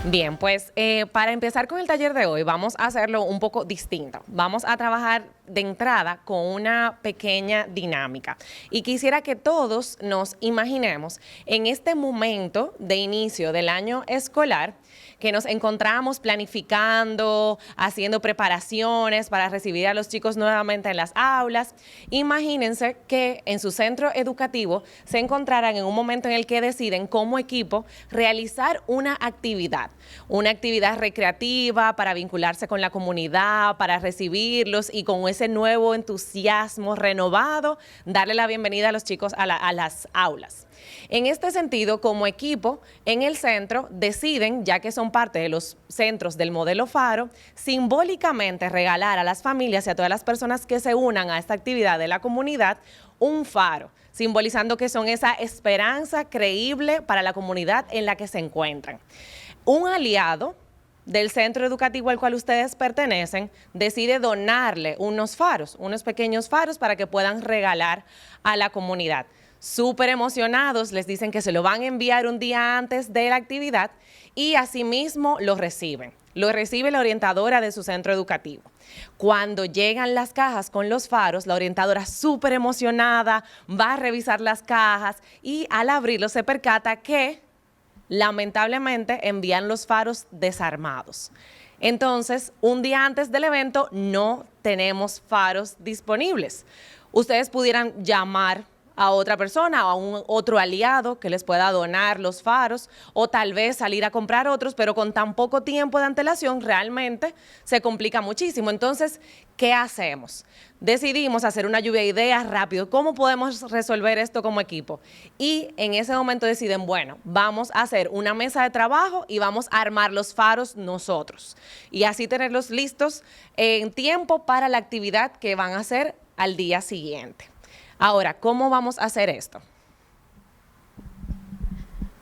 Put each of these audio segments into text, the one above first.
Bien, pues para empezar con el taller de hoy vamos a hacerlo un poco distinto. Vamos a trabajar de entrada con una pequeña dinámica y quisiera que todos nos imaginemos en este momento de inicio del año escolar que nos encontramos planificando, haciendo preparaciones para recibir a los chicos nuevamente en las aulas. Imagínense que en su centro educativo se encontraran en un momento en el que deciden como equipo realizar una actividad recreativa para vincularse con la comunidad, para recibirlos y con ese nuevo entusiasmo renovado, darle la bienvenida a los chicos a las aulas. En este sentido, como equipo, en el centro deciden, ya que son parte de los centros del modelo Faro, simbólicamente regalar a las familias y a todas las personas que se unan a esta actividad de la comunidad un faro, simbolizando que son esa esperanza creíble para la comunidad en la que se encuentran. Un aliado del centro educativo al cual ustedes pertenecen decide donarle unos pequeños faros para que puedan regalar a la comunidad. Súper emocionados, les dicen que se lo van a enviar un día antes de la actividad y asimismo lo reciben. Lo recibe la orientadora de su centro educativo. Cuando llegan las cajas con los faros, la orientadora súper emocionada va a revisar las cajas y al abrirlos se percata que lamentablemente envían los faros desarmados. Entonces, un día antes del evento no tenemos faros disponibles. Ustedes pudieran llamar a otra persona, a un otro aliado que les pueda donar los faros o tal vez salir a comprar otros, pero con tan poco tiempo de antelación realmente se complica muchísimo. Entonces, ¿qué hacemos? Decidimos hacer una lluvia de ideas rápido. ¿Cómo podemos resolver esto como equipo? Y en ese momento deciden, bueno, vamos a hacer una mesa de trabajo y vamos a armar los faros nosotros. Y así tenerlos listos en tiempo para la actividad que van a hacer al día siguiente. Ahora, ¿cómo vamos a hacer esto?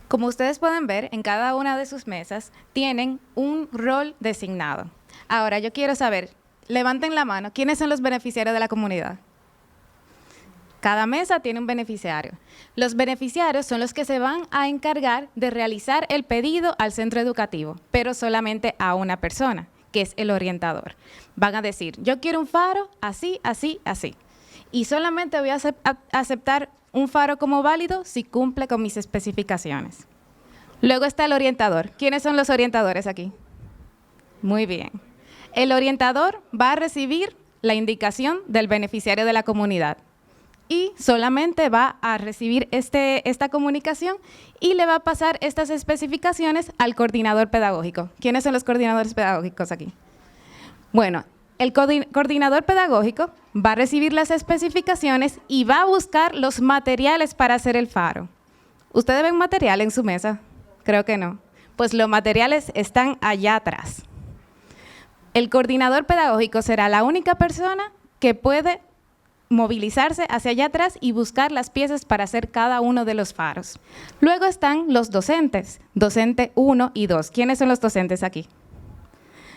Como ustedes pueden ver, en cada una de sus mesas tienen un rol designado. Ahora, yo quiero saber, levanten la mano, ¿quiénes son los beneficiarios de la comunidad? Cada mesa tiene un beneficiario. Los beneficiarios son los que se van a encargar de realizar el pedido al centro educativo, pero solamente a una persona, que es el orientador. Van a decir, yo quiero un faro así, así, así. Y solamente voy a aceptar un faro como válido si cumple con mis especificaciones. Luego está el orientador. ¿Quiénes son los orientadores aquí? Muy bien. El orientador va a recibir la indicación del beneficiario de la comunidad y solamente va a recibir esta comunicación y le va a pasar estas especificaciones al coordinador pedagógico. ¿Quiénes son los coordinadores pedagógicos aquí? Bueno, el coordinador pedagógico va a recibir las especificaciones y va a buscar los materiales para hacer el faro. ¿Ustedes ven material en su mesa? Creo que no. Pues los materiales están allá atrás. El coordinador pedagógico será la única persona que puede movilizarse hacia allá atrás y buscar las piezas para hacer cada uno de los faros. Luego están los docentes, docente 1 y 2. ¿Quiénes son los docentes aquí?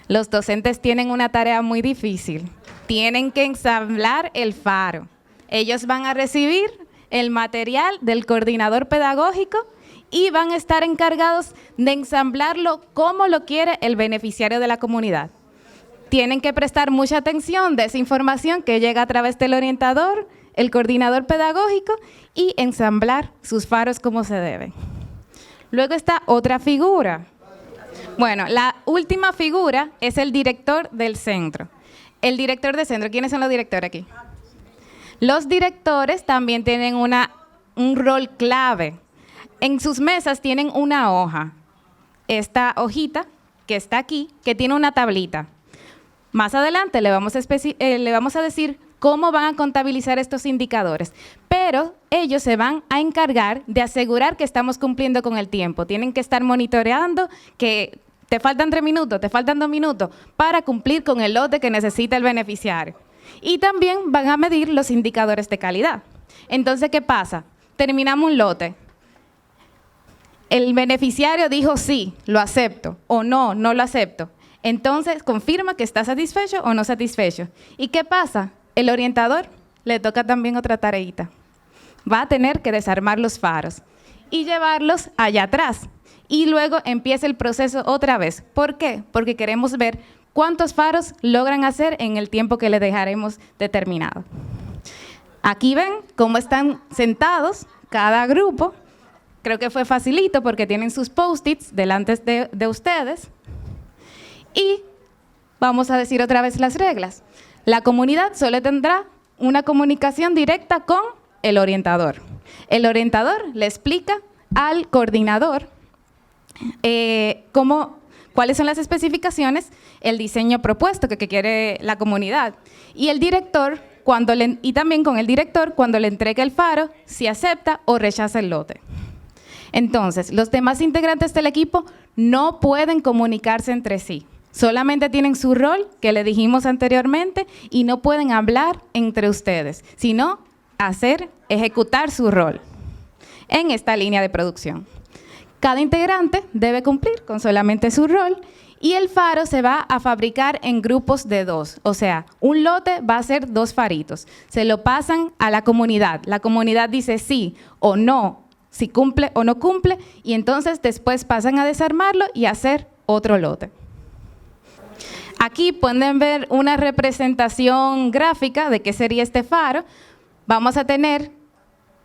Los docentes tienen una tarea muy difícil. Tienen que ensamblar el faro. Ellos van a recibir el material del coordinador pedagógico y van a estar encargados de ensamblarlo como lo quiere el beneficiario de la comunidad. Tienen que prestar mucha atención de esa información que llega a través del orientador, el coordinador pedagógico y ensamblar sus faros como se debe. Luego está otra figura. Bueno, la última figura es el director del centro. El director del centro, ¿quiénes son los directores aquí? Los directores también tienen un rol clave. En sus mesas tienen una hoja. Esta hojita que está aquí, que tiene una tablita. Más adelante le vamos a decir cómo van a contabilizar estos indicadores, pero ellos se van a encargar de asegurar que estamos cumpliendo con el tiempo. Tienen que estar monitoreando que te faltan 3 minutos, te faltan 2 minutos para cumplir con el lote que necesita el beneficiario. Y también van a medir los indicadores de calidad. Entonces, ¿qué pasa? Terminamos un lote. El beneficiario dijo sí, lo acepto, o no, no lo acepto. Entonces, confirma que está satisfecho o no satisfecho. ¿Y qué pasa? El orientador le toca también otra tareita. Va a tener que desarmar los faros y llevarlos allá atrás. y luego empieza el proceso otra vez. ¿Por qué? Porque queremos ver cuántos faros logran hacer en el tiempo que le dejaremos determinado. Aquí ven cómo están sentados cada grupo. Creo que fue facilito porque tienen sus post-its delante de ustedes. Y vamos a decir otra vez las reglas. La comunidad solo tendrá una comunicación directa con el orientador. El orientador le explica al coordinador cuáles son las especificaciones, el diseño propuesto que quiere la comunidad. Y el director, y también con el director, cuando le entregue el faro, si acepta o rechaza el lote. Entonces, los demás integrantes del equipo no pueden comunicarse entre sí. Solamente tienen su rol, que le dijimos anteriormente, y no pueden hablar entre ustedes, sino ejecutar su rol en esta línea de producción. Cada integrante debe cumplir con solamente su rol y el faro se va a fabricar en grupos de 2. O sea, un lote va a ser 2 faritos. Se lo pasan a la comunidad. La comunidad dice sí o no, si cumple o no cumple, y entonces después pasan a desarmarlo y a hacer otro lote. Aquí pueden ver una representación gráfica de qué sería este faro. Vamos a tener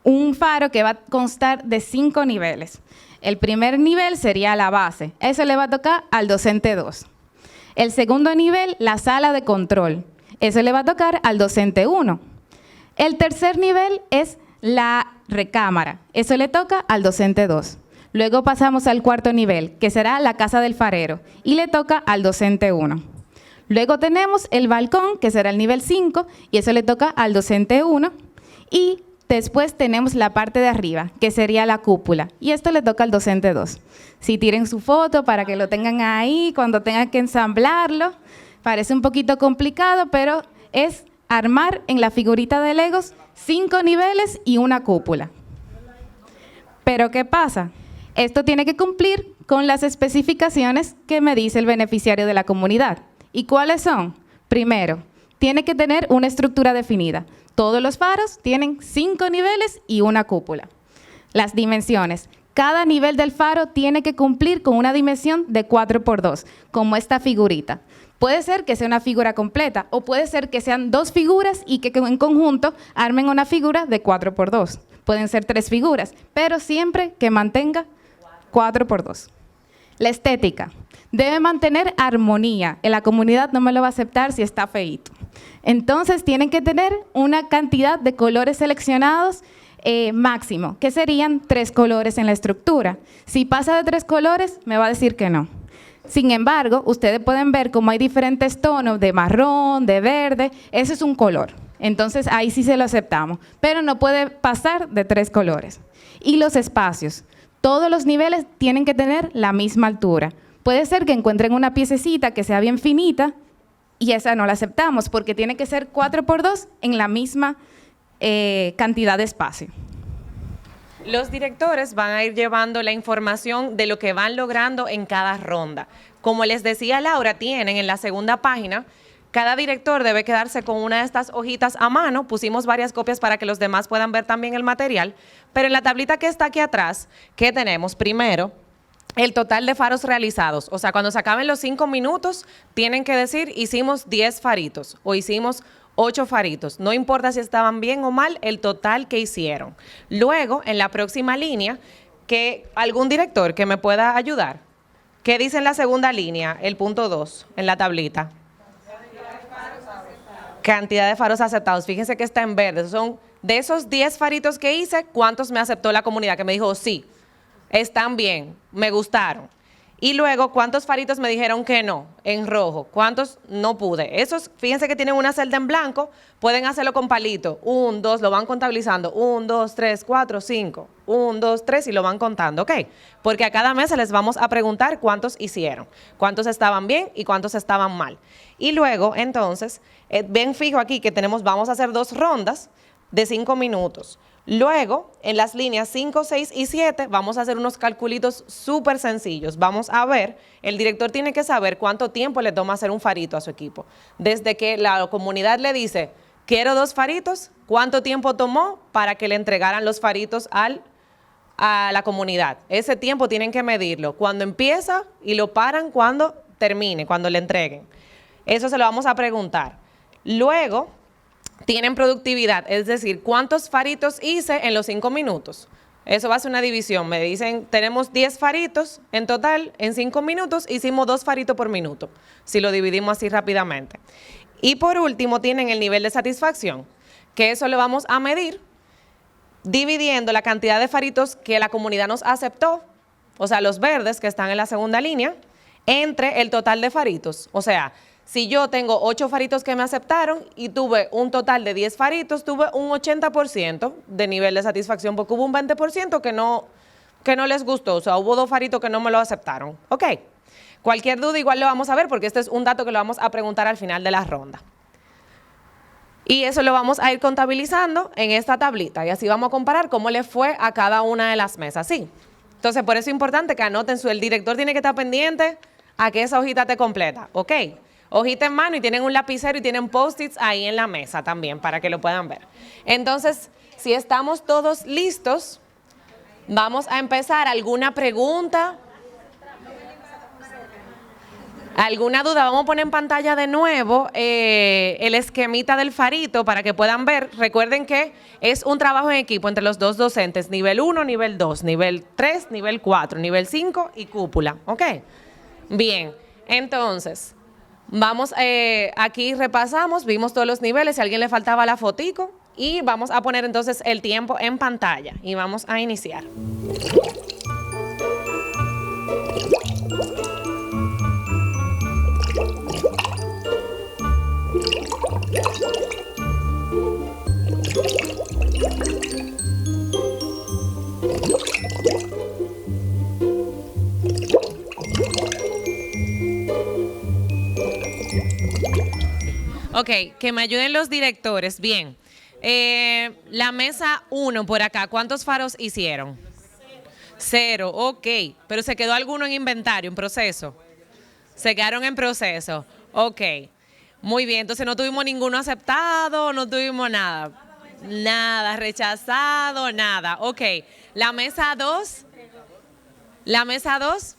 un faro que va a constar de 5 niveles. El primer nivel sería la base. Eso le va a tocar al docente 2. El segundo nivel, la sala de control. Eso le va a tocar al docente 1. El tercer nivel es la recámara. Eso le toca al docente 2. Luego pasamos al cuarto nivel, que será la casa del farero, y le toca al docente 1. Luego tenemos el balcón, que será el nivel 5, y eso le toca al docente 1. Y después tenemos la parte de arriba, que sería la cúpula, y esto le toca al docente 2. Si tiren su foto para que lo tengan ahí, cuando tengan que ensamblarlo, parece un poquito complicado, pero es armar en la figurita de Legos 5 niveles y una cúpula. Pero ¿qué pasa? Esto tiene que cumplir con las especificaciones que me dice el beneficiario de la comunidad. ¿Y cuáles son? Primero, tiene que tener una estructura definida. Todos los faros tienen 5 niveles y una cúpula. Las dimensiones. Cada nivel del faro tiene que cumplir con una dimensión de 4×2, como esta figurita. Puede ser que sea una figura completa o puede ser que sean 2 figuras y que en conjunto armen una figura de 4×2. Pueden ser 3 figuras, pero siempre que mantenga 4×2. La estética. Debe mantener armonía. En la comunidad no me lo va a aceptar si está feíto. Entonces tienen que tener una cantidad de colores seleccionados máximo, que serían 3 colores en la estructura. Si pasa de 3 colores, me va a decir que no. Sin embargo, ustedes pueden ver cómo hay diferentes tonos de marrón, de verde. Ese es un color. Entonces ahí sí se lo aceptamos, pero no puede pasar de 3 colores. Y los espacios. Todos los niveles tienen que tener la misma altura. Puede ser que encuentren una piececita que sea bien finita y esa no la aceptamos porque tiene que ser 4×2 en la misma cantidad de espacio. Los directores van a ir llevando la información de lo que van logrando en cada ronda. Como les decía Laura, tienen en la segunda página, cada director debe quedarse con una de estas hojitas a mano. Pusimos varias copias para que los demás puedan ver también el material. Pero en la tablita que está aquí atrás, ¿qué tenemos? Primero, el total de faros realizados. O sea, cuando se acaben los 5 minutos, tienen que decir, hicimos 10 faritos o hicimos 8 faritos. No importa si estaban bien o mal, el total que hicieron. Luego, en la próxima línea, que algún director que me pueda ayudar. ¿Qué dice en la segunda línea, el punto 2, en la tablita? Cantidad de faros aceptados. Fíjense que está en verde. Son de esos 10 faritos que hice, ¿cuántos me aceptó la comunidad? Que me dijo, sí, están bien, me gustaron. Y luego, ¿cuántos faritos me dijeron que no? En rojo. ¿Cuántos no pude? Esos, fíjense que tienen una celda en blanco, pueden hacerlo con palito. 1, 2, lo van contabilizando. 1, 2, 3, 4, 5. 1, 2, 3 y lo van contando, ¿ok? Porque a cada mes se les vamos a preguntar cuántos hicieron, cuántos estaban bien y cuántos estaban mal. Y luego, entonces, ven fijo aquí que vamos a hacer 2 rondas de 5 minutos. Luego, en las líneas 5, 6 y 7, vamos a hacer unos calculitos súper sencillos. Vamos a ver, el director tiene que saber cuánto tiempo le toma hacer un farito a su equipo. Desde que la comunidad le dice, quiero 2 faritos, ¿cuánto tiempo tomó para que le entregaran los faritos al a la comunidad. Ese tiempo tienen que medirlo. Cuando empieza y lo paran cuando termine, cuando le entreguen. Eso se lo vamos a preguntar. Luego, tienen productividad, es decir, ¿cuántos faritos hice en los 5 minutos? Eso va a ser una división. Me dicen, tenemos 10 faritos en total, en 5 minutos hicimos 2 faritos por minuto, si lo dividimos así rápidamente. Y por último, tienen el nivel de satisfacción, que eso lo vamos a medir dividiendo la cantidad de faritos que la comunidad nos aceptó, o sea, los verdes que están en la segunda línea, entre el total de faritos. O sea, si yo tengo 8 faritos que me aceptaron y tuve un total de 10 faritos, tuve un 80% de nivel de satisfacción, porque hubo un 20% que no les gustó. O sea, hubo 2 faritos que no me lo aceptaron. Ok. Cualquier duda igual lo vamos a ver, porque este es un dato que lo vamos a preguntar al final de la ronda. Y eso lo vamos a ir contabilizando en esta tablita. Y así vamos a comparar cómo le fue a cada una de las mesas. Sí. Entonces, por eso es importante que anoten el director tiene que estar pendiente a que esa hojita esté completa. Ok. Hojita en mano y tienen un lapicero y tienen post-its ahí en la mesa también para que lo puedan ver. Entonces, si estamos todos listos, vamos a empezar. ¿Alguna pregunta? ¿Alguna duda? Vamos a poner en pantalla de nuevo el esquemita del farito para que puedan ver. Recuerden que es un trabajo en equipo entre los dos docentes, nivel 1, nivel 2, nivel 3, nivel 4, nivel 5 y cúpula. ¿Ok? Bien, entonces, vamos, aquí repasamos, vimos todos los niveles, si a alguien le faltaba la fotico, y vamos a poner entonces el tiempo en pantalla y vamos a iniciar. Ok, que me ayuden los directores. Bien. La mesa 1 por acá, ¿cuántos faros hicieron? 0, ok. Pero se quedó alguno en inventario, en proceso. Se quedaron en proceso. Ok. Muy bien, entonces no tuvimos ninguno aceptado, no tuvimos nada. Nada, rechazado, nada. Ok. La mesa 2. La mesa 2.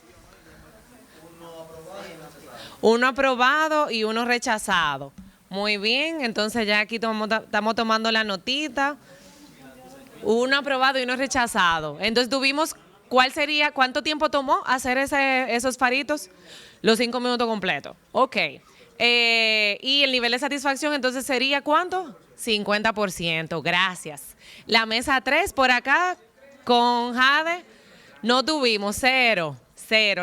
Uno aprobado y uno rechazado. Muy bien, entonces ya aquí estamos tomando la notita. Uno aprobado y uno rechazado. Entonces tuvimos, ¿cuánto tiempo tomó hacer esos faritos? Los 5 minutos completos. Ok. Y el nivel de satisfacción entonces sería ¿cuánto? 50%. Gracias. La mesa 3 por acá con Jade no tuvimos, 0.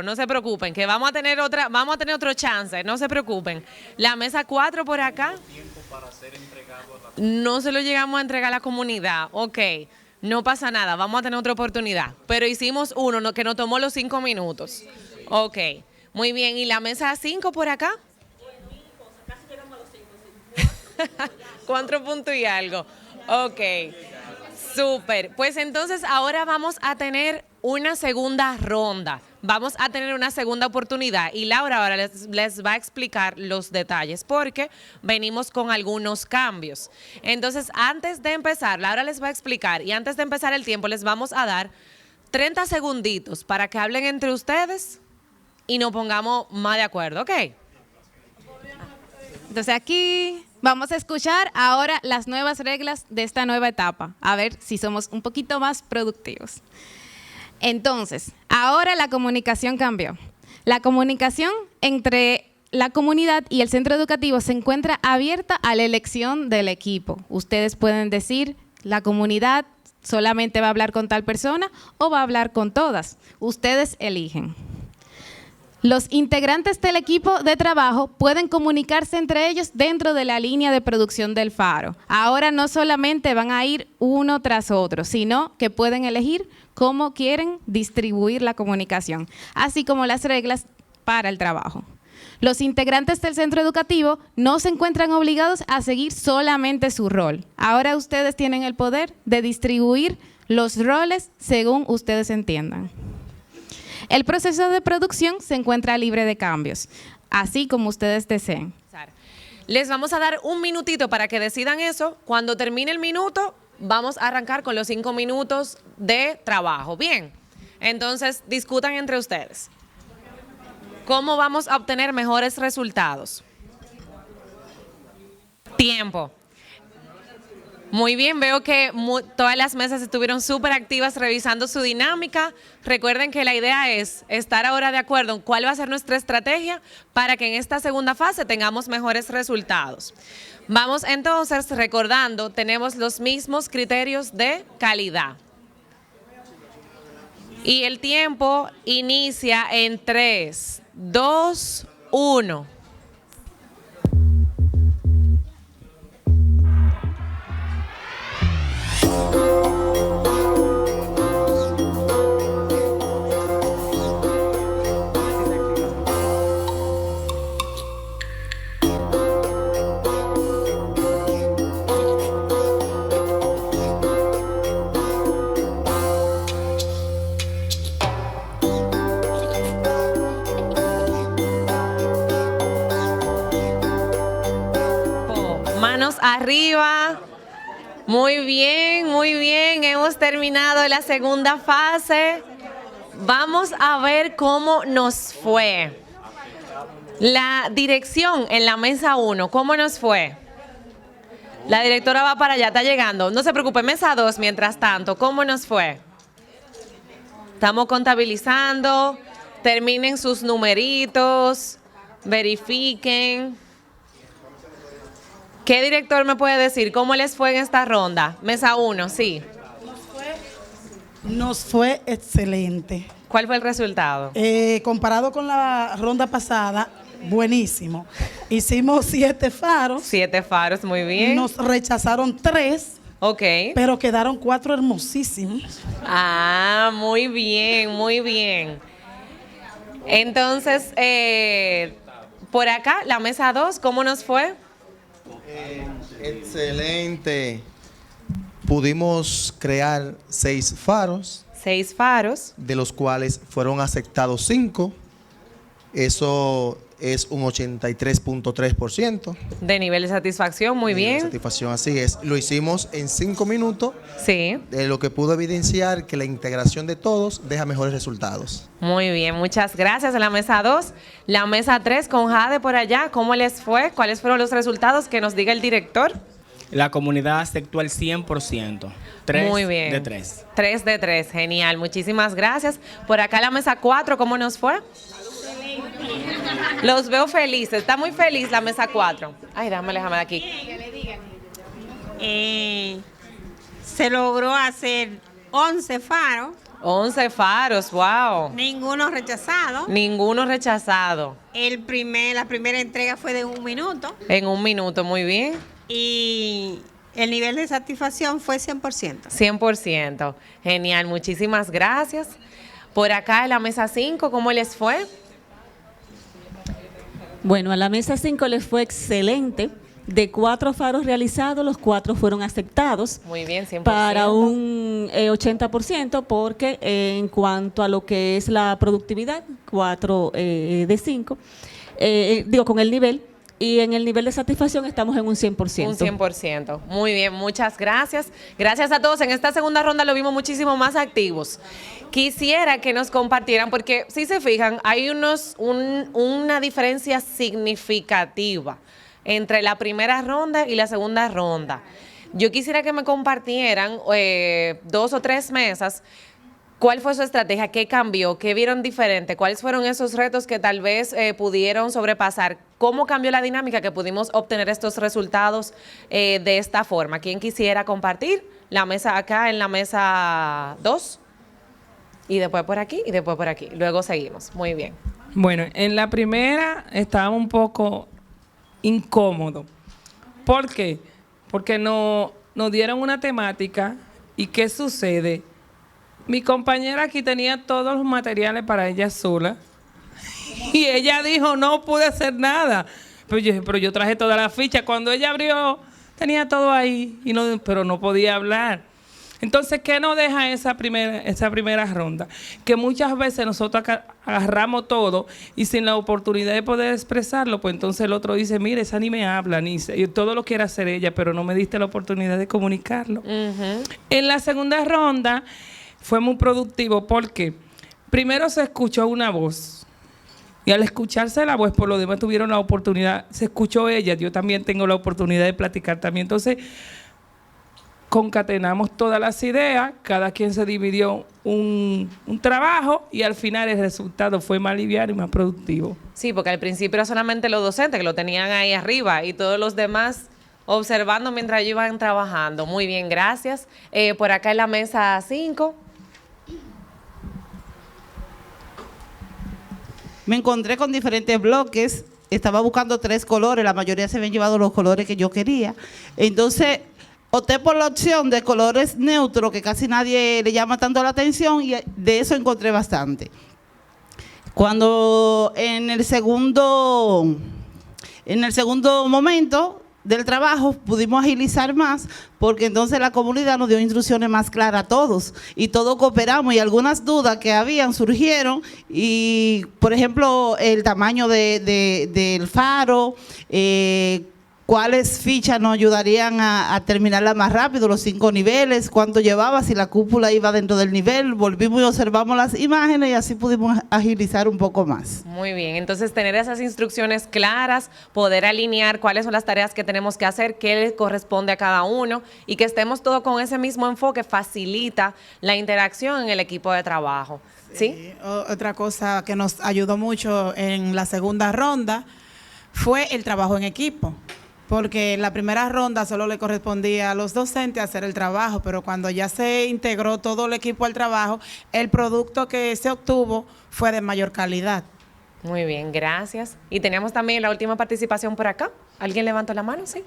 No se preocupen, que vamos a tener otro chance, no se preocupen. La mesa 4 por acá. No se lo llegamos a entregar a la comunidad. Ok, no pasa nada, vamos a tener otra oportunidad. Pero hicimos uno que nos tomó los 5 minutos. Ok, muy bien. ¿Y la mesa 5 por acá? Casi llegamos a los 5. 4 puntos y algo. Ok, súper. Pues entonces ahora vamos a tener una segunda ronda. Vamos a tener una segunda oportunidad y Laura ahora les va a explicar los detalles porque venimos con algunos cambios. Entonces, antes de empezar, Laura les va a explicar y antes de empezar el tiempo les vamos a dar 30 segunditos para que hablen entre ustedes y nos pongamos más de acuerdo, ¿ok? Entonces aquí vamos a escuchar ahora las nuevas reglas de esta nueva etapa, a ver si somos un poquito más productivos. Entonces, ahora la comunicación cambió. La comunicación entre la comunidad y el centro educativo se encuentra abierta a la elección del equipo. Ustedes pueden decir, la comunidad solamente va a hablar con tal persona o va a hablar con todas. Ustedes eligen. Los integrantes del equipo de trabajo pueden comunicarse entre ellos dentro de la línea de producción del faro. Ahora no solamente van a ir uno tras otro, sino que pueden elegir cómo quieren distribuir la comunicación, así como las reglas para el trabajo. Los integrantes del centro educativo no se encuentran obligados a seguir solamente su rol. Ahora ustedes tienen el poder de distribuir los roles según ustedes entiendan. El proceso de producción se encuentra libre de cambios, así como ustedes deseen. Les vamos a dar un minutito para que decidan eso. Cuando termine el minuto, vamos a arrancar con los 5 minutos de trabajo. Bien, entonces discutan entre ustedes. ¿Cómo vamos a obtener mejores resultados? Tiempo. Muy bien, veo que todas las mesas estuvieron súper activas revisando su dinámica. Recuerden que la idea es estar ahora de acuerdo en cuál va a ser nuestra estrategia para que en esta segunda fase tengamos mejores resultados. Vamos entonces recordando, tenemos los mismos criterios de calidad. Y el tiempo inicia en 3, 2, 1. Manos arriba. Muy bien, muy bien. Hemos terminado la segunda fase. Vamos a ver cómo nos fue. La dirección en la mesa 1, ¿cómo nos fue? La directora va para allá, está llegando. No se preocupe, mesa 2, mientras tanto, ¿cómo nos fue? Estamos contabilizando. Terminen sus numeritos. Verifiquen. ¿Qué director me puede decir cómo les fue en esta ronda? Mesa 1, sí. Nos fue excelente. ¿Cuál fue el resultado? Comparado con la ronda pasada, buenísimo. Hicimos 7 faros. 7 faros, muy bien. Nos rechazaron 3. Ok. Pero quedaron 4 hermosísimos. Ah, muy bien, muy bien. Entonces, por acá, la mesa 2, ¿cómo nos fue? Excelente. Pudimos crear 6 faros. 6 faros. De los cuales fueron aceptados 5. Eso es un 83.3%. De nivel de satisfacción, muy bien. Satisfacción, así es. Lo hicimos en 5 minutos. Sí. Lo que pudo evidenciar que la integración de todos deja mejores resultados. Muy bien, muchas gracias. En la mesa 2, la mesa 3 con Jade por allá, ¿cómo les fue? ¿Cuáles fueron los resultados? Que nos diga el director. La comunidad aceptó el 100%. 3 Muy bien. de 3. 3 de 3, genial. Muchísimas gracias. Por acá la mesa 4, ¿cómo nos fue? Los veo felices. Está muy feliz la mesa 4. Ay, déjame de aquí. Se logró hacer 11 faros. 11 faros, wow. Ninguno rechazado. Ninguno rechazado. La primera entrega fue de 1 minuto. En 1 minuto, muy bien. Y el nivel de satisfacción fue 100%. 100%. Genial, muchísimas gracias. Por acá en la mesa 5, ¿cómo les fue? Bueno, a la mesa 5 les fue excelente. De 4 faros realizados, los 4 fueron aceptados. Muy bien, 100%. Para un 80%, porque en cuanto a lo que es la productividad, 4 de 5, con el nivel. Y en el nivel de satisfacción estamos en un 100%. Un 100%. Muy bien, muchas gracias. Gracias a todos. En esta segunda ronda lo vimos muchísimo más activos. Quisiera que nos compartieran, porque si se fijan, hay una diferencia significativa entre la primera ronda y la segunda ronda. Yo quisiera que me compartieran 2 o 3 mesas. ¿Cuál fue su estrategia? ¿Qué cambió? ¿Qué vieron diferente? ¿Cuáles fueron esos retos que tal vez pudieron sobrepasar? ¿Cómo cambió la dinámica que pudimos obtener estos resultados de esta forma? ¿Quién quisiera compartir? La mesa acá en la mesa 2. Y después por aquí y después por aquí. Luego seguimos. Muy bien. Bueno, en la primera estaba un poco incómodo. ¿Por qué? Porque nos dieron una temática y ¿qué sucede? Mi compañera aquí tenía todos los materiales para ella sola y ella dijo, no pude hacer nada. Pero yo traje toda la ficha. Cuando ella abrió, tenía todo ahí, pero no podía hablar. Entonces, ¿qué nos deja esa primera ronda? Que muchas veces nosotros agarramos todo y sin la oportunidad de poder expresarlo, pues entonces el otro dice, mire, esa ni me habla, y todo lo quiere hacer ella, pero no me diste la oportunidad de comunicarlo. En la segunda ronda fue muy productivo porque primero se escuchó una voz. Y al escucharse la voz, por lo demás tuvieron la oportunidad, se escuchó ella, yo también tengo la oportunidad de platicar también. Entonces, concatenamos todas las ideas, cada quien se dividió un trabajo y al final el resultado fue más liviano y más productivo. Sí, porque al principio era solamente los docentes que lo tenían ahí arriba y todos los demás observando mientras ellos iban trabajando. Muy bien, gracias. Por acá en la mesa 5. Me encontré con diferentes bloques, estaba buscando 3 colores, la mayoría se habían llevado los colores que yo quería. Entonces, opté por la opción de colores neutros, que casi nadie le llama tanto la atención, y de eso encontré bastante. Cuando en el segundo momento del trabajo pudimos agilizar más, porque entonces la comunidad nos dio instrucciones más claras a todos y todos cooperamos, y algunas dudas que habían surgieron, y por ejemplo el tamaño del faro, cuáles fichas nos ayudarían a terminarla más rápido, los 5 niveles, cuánto llevaba, si la cúpula iba dentro del nivel. Volvimos y observamos las imágenes y así pudimos agilizar un poco más. Muy bien, entonces tener esas instrucciones claras, poder alinear cuáles son las tareas que tenemos que hacer, qué le corresponde a cada uno, y que estemos todos con ese mismo enfoque facilita la interacción en el equipo de trabajo. ¿Sí? Otra cosa que nos ayudó mucho en la segunda ronda fue el trabajo en equipo. Porque en la primera ronda solo le correspondía a los docentes hacer el trabajo, pero cuando ya se integró todo el equipo al trabajo, el producto que se obtuvo fue de mayor calidad. Muy bien, gracias. Y teníamos también la última participación por acá. ¿Alguien levantó la mano? Sí.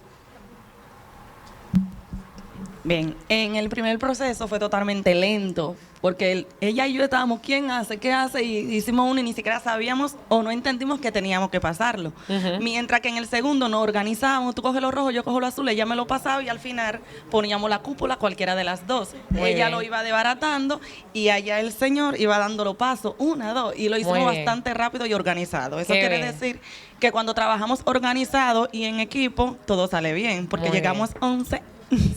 Bien, en el primer proceso fue totalmente lento, porque ella y yo estábamos, ¿quién hace? ¿Qué hace? Y hicimos uno y ni siquiera sabíamos o no entendimos que teníamos que pasarlo. Mientras que en el segundo nos organizábamos, tú coges lo rojo, yo cojo lo azul, ella me lo pasaba y al final poníamos la cúpula, cualquiera de las dos. Ella lo iba desbaratando y allá el señor iba dándolo paso, 1, 2, y lo hicimos bastante rápido y organizado. Eso quiere decir que cuando trabajamos organizado y en equipo, todo sale bien, porque llegamos 11.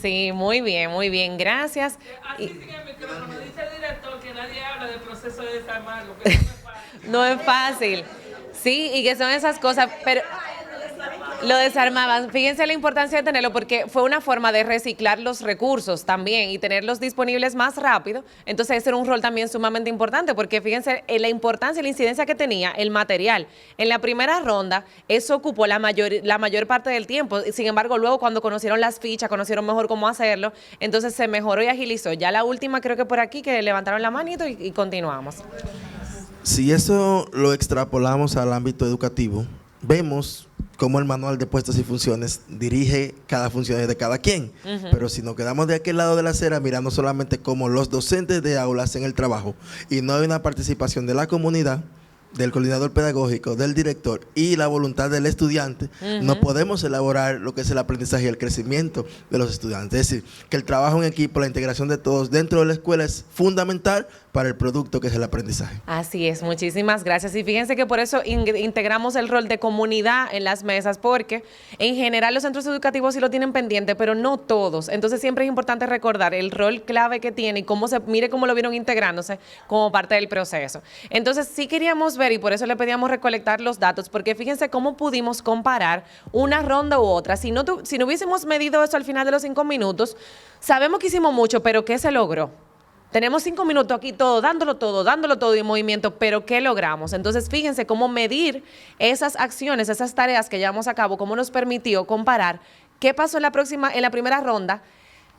Sí, muy bien, gracias. Así sin el micrófono, dice el director que nadie habla del proceso de desarmarlo, que no es fácil. Sí, y que son esas cosas, pero lo desarmaban. Fíjense la importancia de tenerlo porque fue una forma de reciclar los recursos también y tenerlos disponibles más rápido. Entonces ese era un rol también sumamente importante porque fíjense la importancia y la incidencia que tenía el material. En la primera ronda eso ocupó la mayor parte del tiempo. Sin embargo, luego cuando conocieron las fichas, conocieron mejor cómo hacerlo, entonces se mejoró y agilizó. Ya la última creo que por aquí que levantaron la manito y continuamos. Si eso lo extrapolamos al ámbito educativo, vemos cómo el manual de puestos y funciones dirige cada función de cada quien. Pero si nos quedamos de aquel lado de la acera mirando solamente cómo los docentes de aula hacen el trabajo y no hay una participación de la comunidad, del coordinador pedagógico, del director y la voluntad del estudiante, no podemos elaborar lo que es el aprendizaje y el crecimiento de los estudiantes. Es decir, que el trabajo en equipo, la integración de todos dentro de la escuela es fundamental para el producto que es el aprendizaje. Así es, muchísimas gracias. Y fíjense que por eso integramos el rol de comunidad en las mesas, porque en general los centros educativos sí lo tienen pendiente, pero no todos. Entonces siempre es importante recordar el rol clave que tiene y mire cómo lo vieron integrándose como parte del proceso. Entonces sí queríamos ver, y por eso le pedíamos recolectar los datos, porque fíjense cómo pudimos comparar una ronda u otra. Si no hubiésemos medido eso al final de los 5 minutos, sabemos que hicimos mucho, pero ¿qué se logró? Tenemos 5 minutos aquí dándolo todo en movimiento, pero ¿qué logramos? Entonces, fíjense cómo medir esas acciones, esas tareas que llevamos a cabo, cómo nos permitió comparar qué pasó en la primera ronda,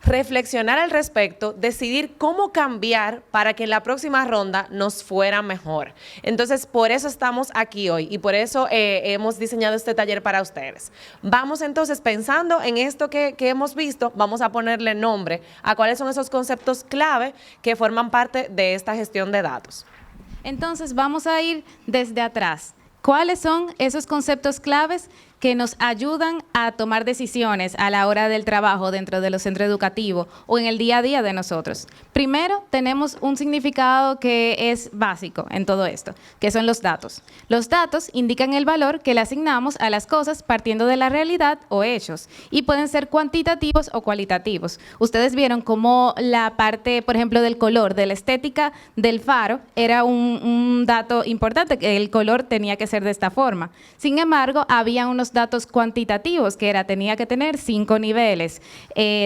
reflexionar al respecto, decidir cómo cambiar para que en la próxima ronda nos fuera mejor. Entonces, por eso estamos aquí hoy y por eso hemos diseñado este taller para ustedes. Vamos entonces, pensando en esto que hemos visto, vamos a ponerle nombre a cuáles son esos conceptos clave que forman parte de esta gestión de datos. Entonces, vamos a ir desde atrás. ¿Cuáles son esos conceptos claves que nos ayudan a tomar decisiones a la hora del trabajo dentro de los centros educativos o en el día a día de nosotros. Primero, tenemos un significado que es básico en todo esto, que son los datos. Los datos indican el valor que le asignamos a las cosas partiendo de la realidad o hechos y pueden ser cuantitativos o cualitativos. Ustedes vieron cómo la parte, por ejemplo, del color, de la estética del faro, era un dato importante, que el color tenía que ser de esta forma. Sin embargo, había unos datos cuantitativos, que era, tenía que tener 5 niveles,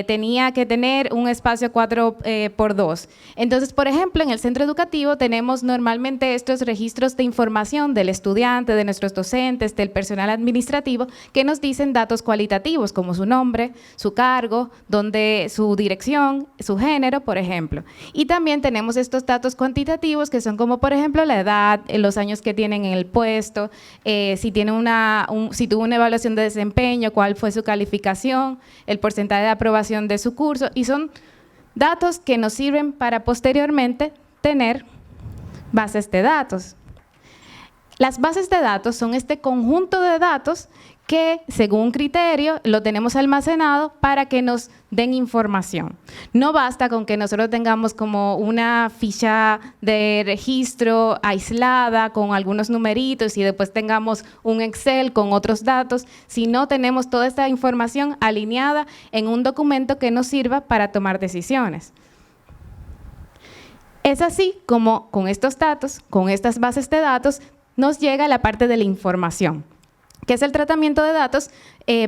tenía que tener un espacio 4x2. Entonces, por ejemplo, en el centro educativo tenemos normalmente estos registros de información del estudiante, de nuestros docentes, del personal administrativo, que nos dicen datos cualitativos, como su nombre, su cargo, su dirección, su género, por ejemplo. Y también tenemos estos datos cuantitativos, que son como, por ejemplo, la edad, los años que tienen en el puesto, si tuvo una evaluación de desempeño, cuál fue su calificación, el porcentaje de aprobación de su curso, y son datos que nos sirven para posteriormente tener bases de datos. Las bases de datos son este conjunto de datos que, según un criterio, lo tenemos almacenado para que nos den información. No basta con que nosotros tengamos como una ficha de registro aislada con algunos numeritos y después tengamos un Excel con otros datos, si no tenemos toda esta información alineada en un documento que nos sirva para tomar decisiones. Es así como con estos datos, con estas bases de datos, nos llega la parte de la información, que es el tratamiento de datos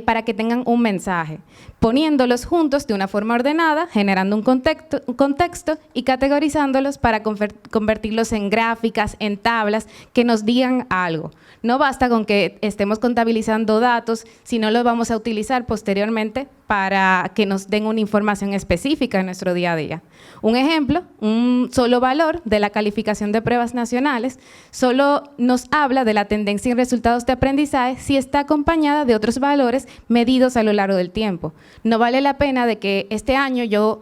para que tengan un mensaje, poniéndolos juntos de una forma ordenada, generando un contexto y categorizándolos para convertirlos en gráficas, en tablas que nos digan algo. No basta con que estemos contabilizando datos, sino los vamos a utilizar posteriormente para que nos den una información específica en nuestro día a día. Un ejemplo, un solo valor de la calificación de pruebas nacionales solo nos habla de la tendencia en resultados de aprendizaje si está acompañada de otros valores medidos a lo largo del tiempo. No vale la pena de que este año yo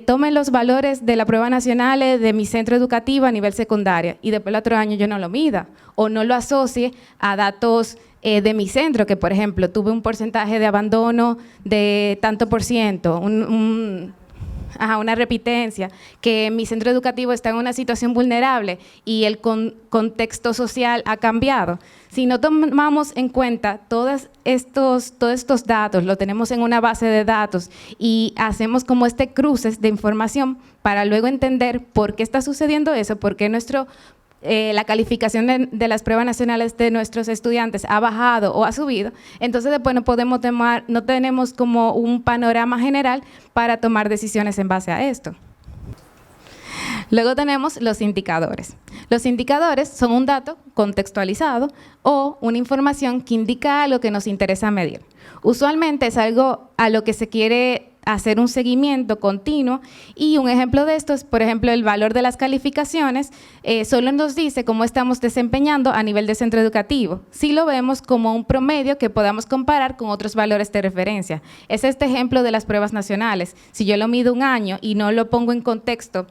tome los valores de la prueba nacional de mi centro educativo a nivel secundaria y después el otro año yo no lo mida o no lo asocie a datos de mi centro, que por ejemplo tuve un porcentaje de abandono de tanto por ciento, una repitencia, que mi centro educativo está en una situación vulnerable y el contexto social ha cambiado. Si no tomamos en cuenta todos estos datos, lo tenemos en una base de datos y hacemos como cruces de información para luego entender por qué está sucediendo eso, por qué la calificación de las pruebas nacionales de nuestros estudiantes ha bajado o ha subido, entonces después no tenemos como un panorama general para tomar decisiones en base a esto. Luego tenemos los indicadores. Los indicadores son un dato contextualizado o una información que indica algo que nos interesa medir. Usualmente es algo a lo que se quiere hacer un seguimiento continuo y un ejemplo de esto es, por ejemplo, el valor de las calificaciones solo nos dice cómo estamos desempeñando a nivel de centro educativo. Si lo vemos como un promedio que podamos comparar con otros valores de referencia. Es este ejemplo de las pruebas nacionales. Si yo lo mido un año y no lo pongo en contexto,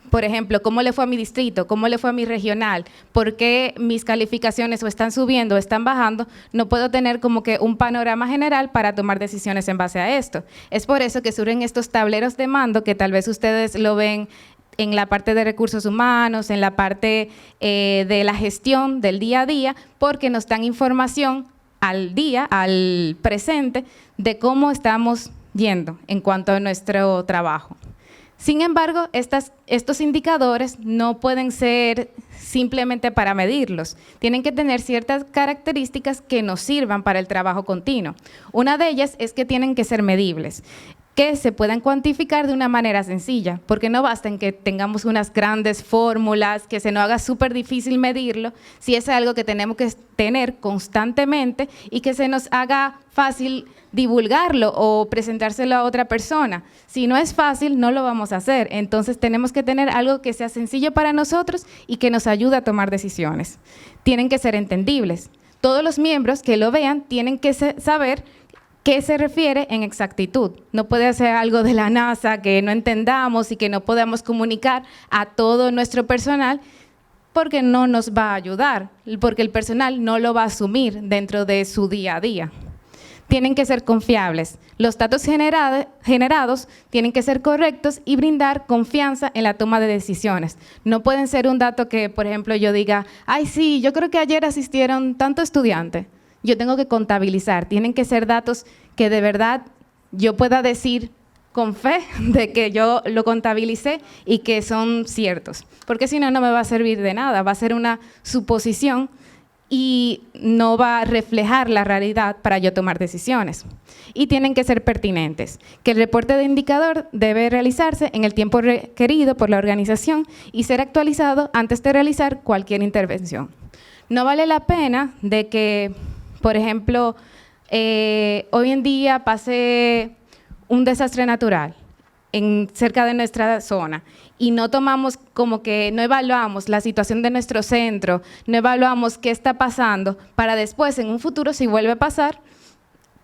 por ejemplo, ¿cómo le fue a mi distrito? ¿Cómo le fue a mi regional? ¿Por qué mis calificaciones o están subiendo o están bajando? No puedo tener como que un panorama general para tomar decisiones en base a esto. Es por eso que surgen estos tableros de mando que tal vez ustedes lo ven en la parte de recursos humanos, en la parte de la gestión del día a día, porque nos dan información al día, al presente, de cómo estamos yendo en cuanto a nuestro trabajo. Sin embargo, estos indicadores no pueden ser simplemente para medirlos. Tienen que tener ciertas características que nos sirvan para el trabajo continuo. Una de ellas es que tienen que ser medibles, que se puedan cuantificar de una manera sencilla, porque no basta en que tengamos unas grandes fórmulas, que se nos haga súper difícil medirlo, si es algo que tenemos que tener constantemente y que se nos haga fácil divulgarlo o presentárselo a otra persona. Si no es fácil, no lo vamos a hacer. Entonces tenemos que tener algo que sea sencillo para nosotros y que nos ayude a tomar decisiones. Tienen que ser entendibles. Todos los miembros que lo vean tienen que saber qué se refiere en exactitud. No puede ser algo de la NASA que no entendamos y que no podamos comunicar a todo nuestro personal. porque no nos va a ayudar, porque el personal no lo va a asumir dentro de su día a día. Tienen que ser confiables. Los datos generados tienen que ser correctos y brindar confianza en la toma de decisiones. No pueden ser un dato que, por ejemplo, yo diga, ay, sí, yo creo que ayer asistieron tantos estudiantes. Yo tengo que contabilizar. Tienen que ser datos que de verdad yo pueda decir con fe de que yo lo contabilicé y que son ciertos. Porque si no, no me va a servir de nada. Va a ser una suposición y no va a reflejar la realidad para yo tomar decisiones. Y tienen que ser pertinentes, que el reporte de indicador debe realizarse en el tiempo requerido por la organización y ser actualizado antes de realizar cualquier intervención. No vale la pena de que, por ejemplo, hoy en día pase un desastre natural cerca de nuestra zona y no tomamos como que no evaluamos la situación de nuestro centro, no evaluamos qué está pasando para después en un futuro, si vuelve a pasar,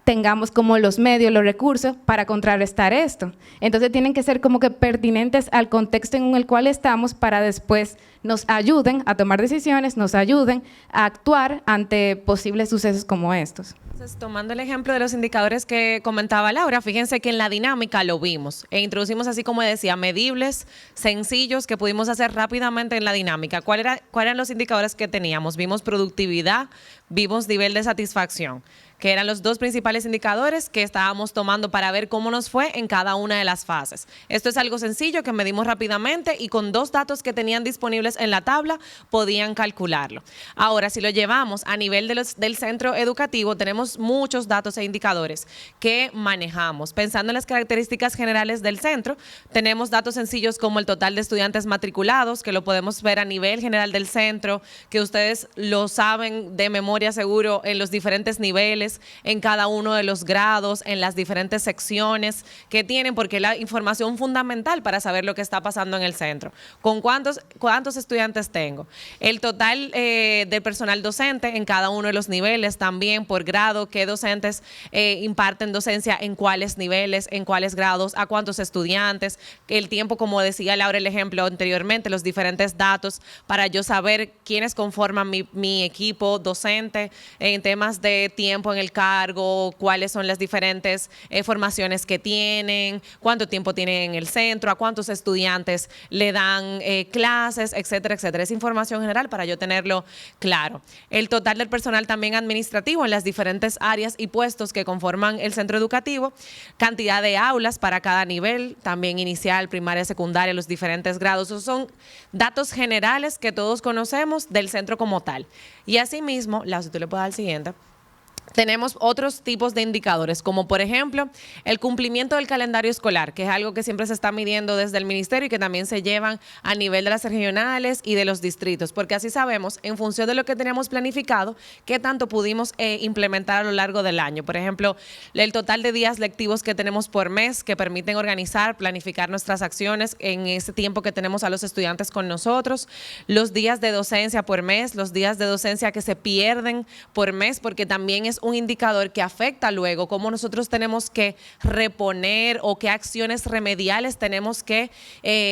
tengamos como los medios, los recursos para contrarrestar esto. Entonces tienen que ser como que pertinentes al contexto en el cual estamos para después nos ayuden a tomar decisiones, nos ayuden a actuar ante posibles sucesos como estos. Entonces, tomando el ejemplo de los indicadores que comentaba Laura, fíjense que en la dinámica lo vimos e introducimos, así como decía, medibles, sencillos, que pudimos hacer rápidamente en la dinámica. ¿Cuáles eran los indicadores que teníamos? Vimos productividad, vimos nivel de satisfacción, que eran los dos principales indicadores que estábamos tomando para ver cómo nos fue en cada una de las fases. Esto es algo sencillo que medimos rápidamente y con dos datos que tenían disponibles en la tabla podían calcularlo. Ahora, si lo llevamos a nivel del centro educativo, tenemos muchos datos e indicadores que manejamos. Pensando en las características generales del centro, tenemos datos sencillos como el total de estudiantes matriculados, que lo podemos ver a nivel general del centro, que ustedes lo saben de memoria seguro en los diferentes niveles, en cada uno de los grados, en las diferentes secciones que tienen, porque es la información fundamental para saber lo que está pasando en el centro. ¿Con cuántos estudiantes tengo? El total del personal docente en cada uno de los niveles, también por grado, qué docentes imparten docencia en cuáles niveles, en cuáles grados, a cuántos estudiantes, el tiempo, como decía Laura el ejemplo anteriormente, los diferentes datos para yo saber quiénes conforman mi equipo docente en temas de tiempo en el cargo, cuáles son las diferentes formaciones que tienen, cuánto tiempo tienen en el centro, a cuántos estudiantes le dan clases, etcétera, etcétera. Es información general para yo tenerlo claro. El total del personal también administrativo en las diferentes áreas y puestos que conforman el centro educativo, cantidad de aulas para cada nivel, también inicial, primaria, secundaria, los diferentes grados. Esos son datos generales que todos conocemos del centro como tal. Y asimismo, Lau, si tú le puedes dar al siguiente, tenemos otros tipos de indicadores, como por ejemplo el cumplimiento del calendario escolar, que es algo que siempre se está midiendo desde el ministerio y que también se llevan a nivel de las regionales y de los distritos, porque así sabemos, en función de lo que teníamos planificado, qué tanto pudimos implementar a lo largo del año. Por ejemplo, el total de días lectivos que tenemos por mes que permiten organizar, planificar nuestras acciones en ese tiempo que tenemos a los estudiantes con nosotros, los días de docencia por mes, los días de docencia que se pierden por mes, porque también es un indicador que afecta luego cómo nosotros tenemos que reponer o qué acciones remediales tenemos que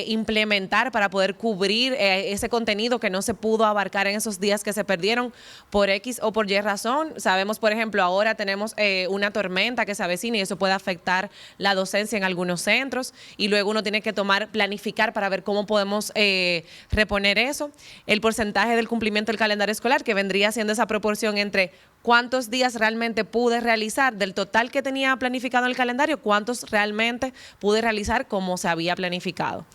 implementar para poder cubrir ese contenido que no se pudo abarcar en esos días que se perdieron por X o por Y razón. Sabemos, por ejemplo, ahora tenemos una tormenta que se avecina y eso puede afectar la docencia en algunos centros y luego uno tiene que planificar para ver cómo podemos reponer eso. El porcentaje del cumplimiento del calendario escolar, que vendría siendo esa proporción entre cuántos días realmente pude realizar del total que tenía planificado en el calendario, cuántos realmente pude realizar como se había planificado.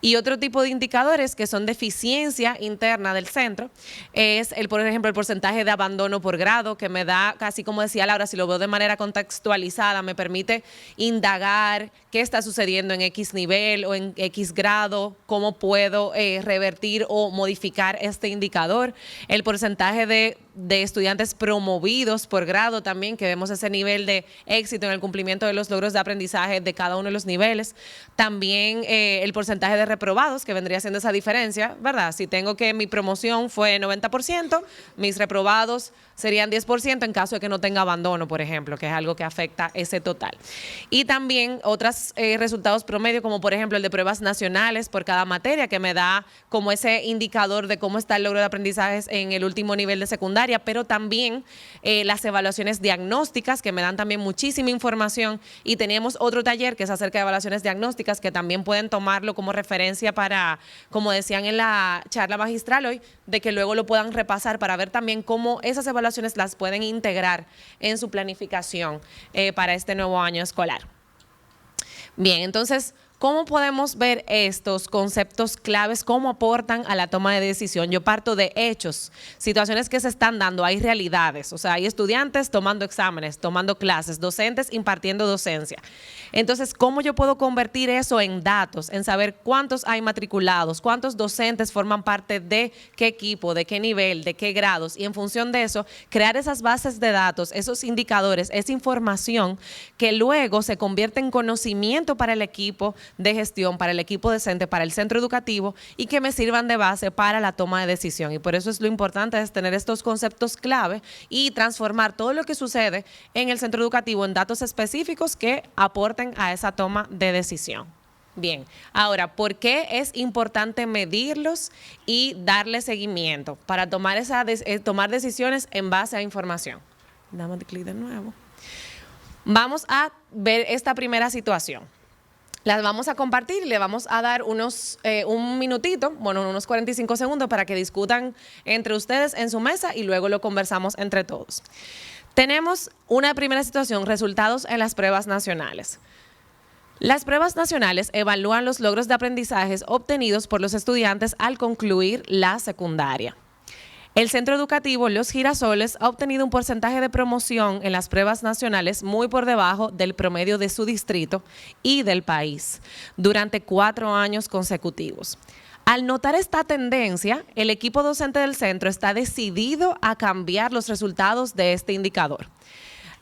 Y otro tipo de indicadores que son de eficiencia interna del centro es, por ejemplo, el porcentaje de abandono por grado, que me da, casi como decía Laura, si lo veo de manera contextualizada, me permite indagar qué está sucediendo en X nivel o en X grado, cómo puedo revertir o modificar este indicador. El porcentaje de estudiantes promovidos por grado también, que vemos ese nivel de éxito en el cumplimiento de los logros de aprendizaje de cada uno de los niveles. También el porcentaje de reprobados, que vendría siendo esa diferencia, ¿verdad? Si tengo que mi promoción fue 90%, mis reprobados serían 10% en caso de que no tenga abandono, por ejemplo, que es algo que afecta ese total. Y también otros resultados promedio, como por ejemplo el de pruebas nacionales por cada materia, que me da como ese indicador de cómo está el logro de aprendizajes en el último nivel de secundaria, pero también las evaluaciones diagnósticas, que me dan también muchísima información. Y teníamos otro taller que es acerca de evaluaciones diagnósticas, que también pueden tomarlo como referencia para, como decían en la charla magistral hoy, de que luego lo puedan repasar para ver también cómo esas evaluaciones las pueden integrar en su planificación para este nuevo año escolar. Bien, entonces, ¿cómo podemos ver estos conceptos claves? ¿Cómo aportan a la toma de decisión? Yo parto de hechos, situaciones que se están dando, hay realidades, o sea, hay estudiantes tomando exámenes, tomando clases, docentes impartiendo docencia. Entonces, ¿cómo yo puedo convertir eso en datos, en saber cuántos hay matriculados, cuántos docentes forman parte de qué equipo, de qué nivel, de qué grados? Y en función de eso, crear esas bases de datos, esos indicadores, esa información que luego se convierte en conocimiento para el equipo de gestión, para el equipo docente, para el centro educativo, y que me sirvan de base para la toma de decisión. Y por eso es lo importante es tener estos conceptos clave y transformar todo lo que sucede en el centro educativo en datos específicos que aporten a esa toma de decisión. Bien, ahora, ¿por qué es importante medirlos y darle seguimiento? Para tomar tomar decisiones en base a información. Dame clic de nuevo. Vamos a ver esta primera situación. Las vamos a compartir y le vamos a dar un minutito, bueno, unos 45 segundos para que discutan entre ustedes en su mesa y luego lo conversamos entre todos. Tenemos una primera situación, resultados en las pruebas nacionales. Las pruebas nacionales evalúan los logros de aprendizajes obtenidos por los estudiantes al concluir la secundaria. El centro educativo Los Girasoles ha obtenido un porcentaje de promoción en las pruebas nacionales muy por debajo del promedio de su distrito y del país durante 4 años consecutivos. Al notar esta tendencia, el equipo docente del centro está decidido a cambiar los resultados de este indicador.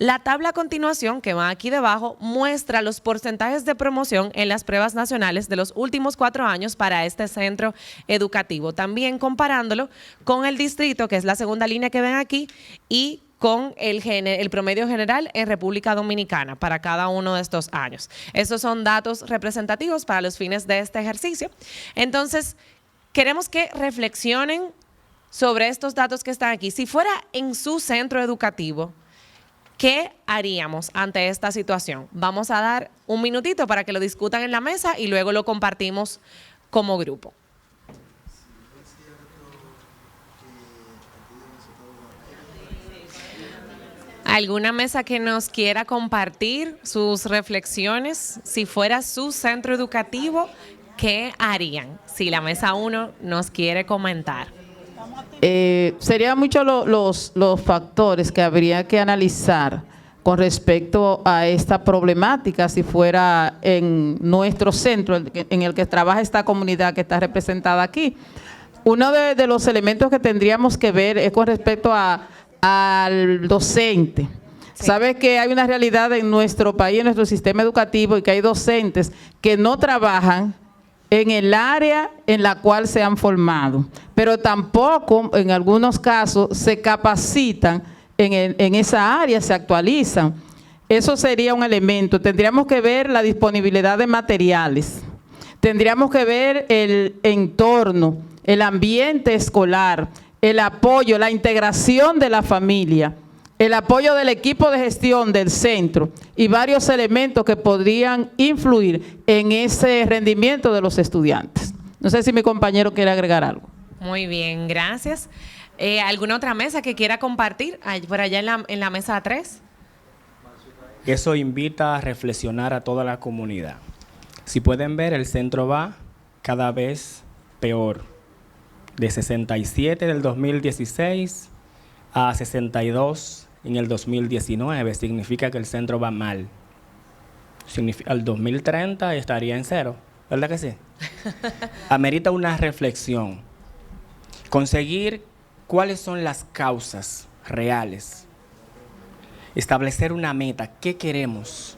La tabla a continuación, que va aquí debajo, muestra los porcentajes de promoción en las pruebas nacionales de los últimos 4 años para este centro educativo. También comparándolo con el distrito, que es la segunda línea que ven aquí, y con el promedio general en República Dominicana para cada uno de estos años. Estos son datos representativos para los fines de este ejercicio. Entonces, queremos que reflexionen sobre estos datos que están aquí. Si fuera en su centro educativo, ¿qué haríamos ante esta situación? Vamos a dar un minutito para que lo discutan en la mesa y luego lo compartimos como grupo. ¿Alguna mesa que nos quiera compartir sus reflexiones? Si fuera su centro educativo, ¿qué harían? Si la mesa 1 nos quiere comentar. Serían muchos los factores que habría que analizar con respecto a esta problemática si fuera en nuestro centro, en el que trabaja esta comunidad que está representada aquí. Uno de los elementos que tendríamos que ver es con respecto al docente. Sí. Sabes que hay una realidad en nuestro país, en nuestro sistema educativo, y que hay docentes que no trabajan en el área en la cual se han formado, pero tampoco en algunos casos se capacitan en esa área, se actualizan. Eso sería un elemento. Tendríamos que ver la disponibilidad de materiales, tendríamos que ver el entorno, el ambiente escolar, el apoyo, la integración de la familia, el apoyo del equipo de gestión del centro y varios elementos que podrían influir en ese rendimiento de los estudiantes. No sé si mi compañero quiere agregar algo. Muy bien, gracias. ¿Alguna otra mesa que quiera compartir por allá en la mesa 3? Eso invita a reflexionar a toda la comunidad. Si pueden ver, el centro va cada vez peor. De 67 del 2016 a 62 en el 2019, significa que el centro va mal. Al 2030 estaría en 0, ¿verdad que sí? Amerita una reflexión. Conseguir cuáles son las causas reales. Establecer una meta, ¿qué queremos?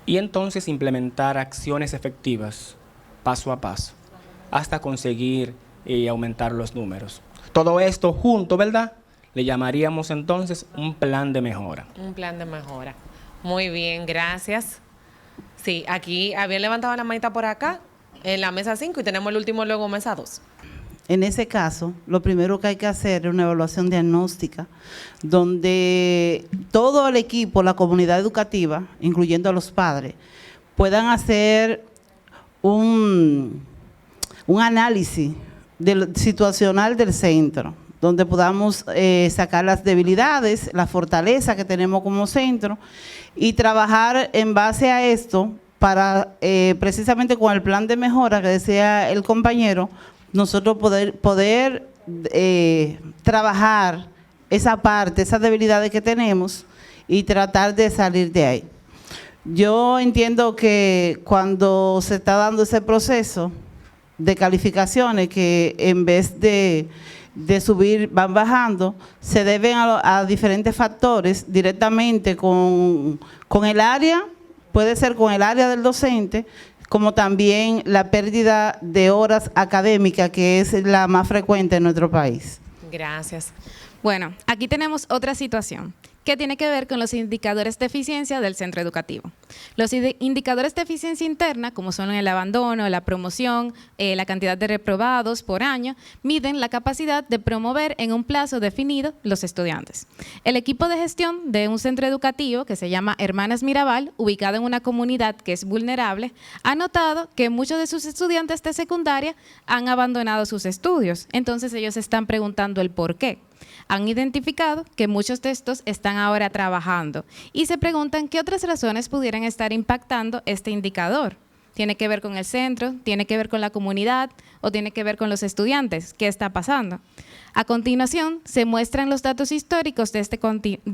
Y entonces implementar acciones efectivas, paso a paso, hasta conseguir y aumentar los números. Todo esto junto, ¿verdad?, le llamaríamos entonces un plan de mejora. Un plan de mejora. Muy bien, gracias. Sí, aquí habían levantado la manita por acá, en la mesa 5, y tenemos el último luego mesa 2. En ese caso, lo primero que hay que hacer es una evaluación diagnóstica, donde todo el equipo, la comunidad educativa, incluyendo a los padres, puedan hacer un análisis situacional del centro, donde podamos sacar las debilidades, la fortaleza que tenemos como centro y trabajar en base a esto para, precisamente con el plan de mejora que decía el compañero, nosotros poder trabajar esa parte, esas debilidades que tenemos y tratar de salir de ahí. Yo entiendo que cuando se está dando ese proceso de calificaciones que en vez de subir van bajando, se deben a diferentes factores directamente con el área, puede ser con el área del docente, como también la pérdida de horas académicas, que es la más frecuente en nuestro país. Gracias. Bueno, aquí tenemos otra situación que tiene que ver con los indicadores de eficiencia del centro educativo. Los indicadores de eficiencia interna, como son el abandono, la promoción, la cantidad de reprobados por año, miden la capacidad de promover en un plazo definido los estudiantes. El equipo de gestión de un centro educativo que se llama Hermanas Mirabal, ubicado en una comunidad que es vulnerable, ha notado que muchos de sus estudiantes de secundaria han abandonado sus estudios. Entonces ellos están preguntando el por qué. Han identificado que muchos de estos están ahora trabajando y se preguntan qué otras razones pudieran estar impactando este indicador. ¿Tiene que ver con el centro? ¿Tiene que ver con la comunidad? ¿O tiene que ver con los estudiantes? ¿Qué está pasando? A continuación, se muestran los datos históricos de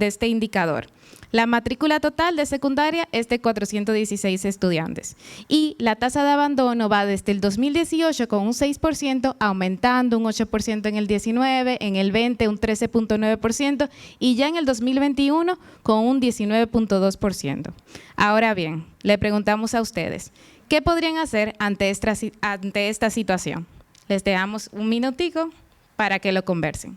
este indicador. La matrícula total de secundaria es de 416 estudiantes y la tasa de abandono va desde el 2018 con un 6%, aumentando un 8% en el 19, en el 20 un 13.9% y ya en el 2021 con un 19.2%. Ahora bien, le preguntamos a ustedes, ¿qué podrían hacer ante esta situación? Les dejamos un minutico para que lo conversen.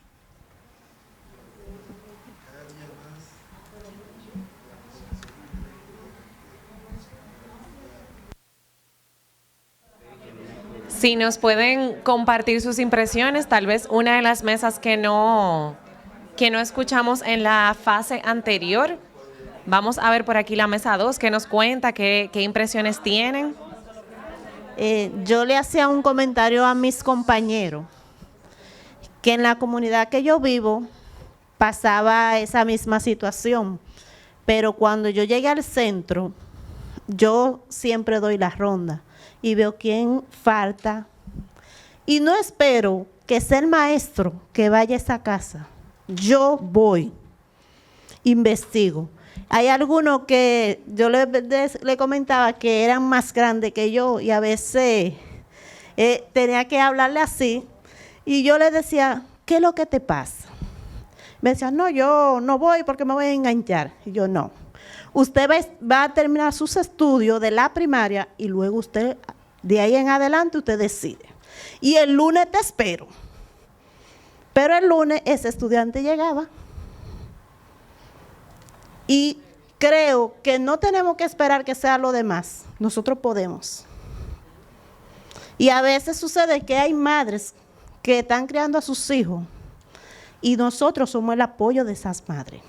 Si nos pueden compartir sus impresiones, tal vez una de las mesas que no escuchamos en la fase anterior. Vamos a ver por aquí la mesa 2, ¿qué nos cuenta? ¿Qué impresiones tienen? Yo le hacía un comentario a mis compañeros que en la comunidad que yo vivo pasaba esa misma situación, pero cuando yo llegué al centro, yo siempre doy la ronda y veo quién falta y no espero que sea el maestro que vaya a esa casa. Yo voy, investigo. Hay algunos que yo le comentaba que eran más grandes que yo y a veces tenía que hablarle así y yo le decía, ¿qué es lo que te pasa? Me decían, no, yo no voy porque me voy a enganchar. Y yo, no. Usted va a terminar sus estudios de la primaria y luego usted, de ahí en adelante, usted decide. Y el lunes te espero. Pero el lunes ese estudiante llegaba. Y creo que no tenemos que esperar que sea lo demás. Nosotros podemos. Y a veces sucede que hay madres que están criando a sus hijos y nosotros somos el apoyo de esas madres.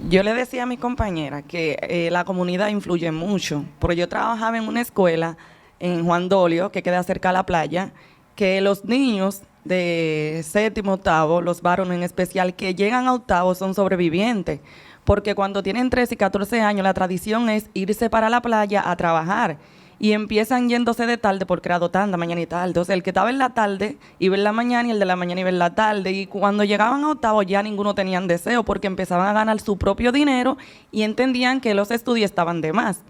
Yo le decía a mi compañera que la comunidad influye mucho, porque yo trabajaba en una escuela en Juan Dolio, que queda cerca a la playa, que los niños de séptimo, octavo, los varones en especial, que llegan a octavo son sobrevivientes, porque cuando tienen 13 y 14 años la tradición es irse para la playa a trabajar y empiezan yéndose de tarde porque era tanda, mañana y tarde. Entonces el que estaba en la tarde iba en la mañana y el de la mañana iba en la tarde, y cuando llegaban a octavo ya ninguno tenían deseo porque empezaban a ganar su propio dinero y entendían que los estudios estaban de más.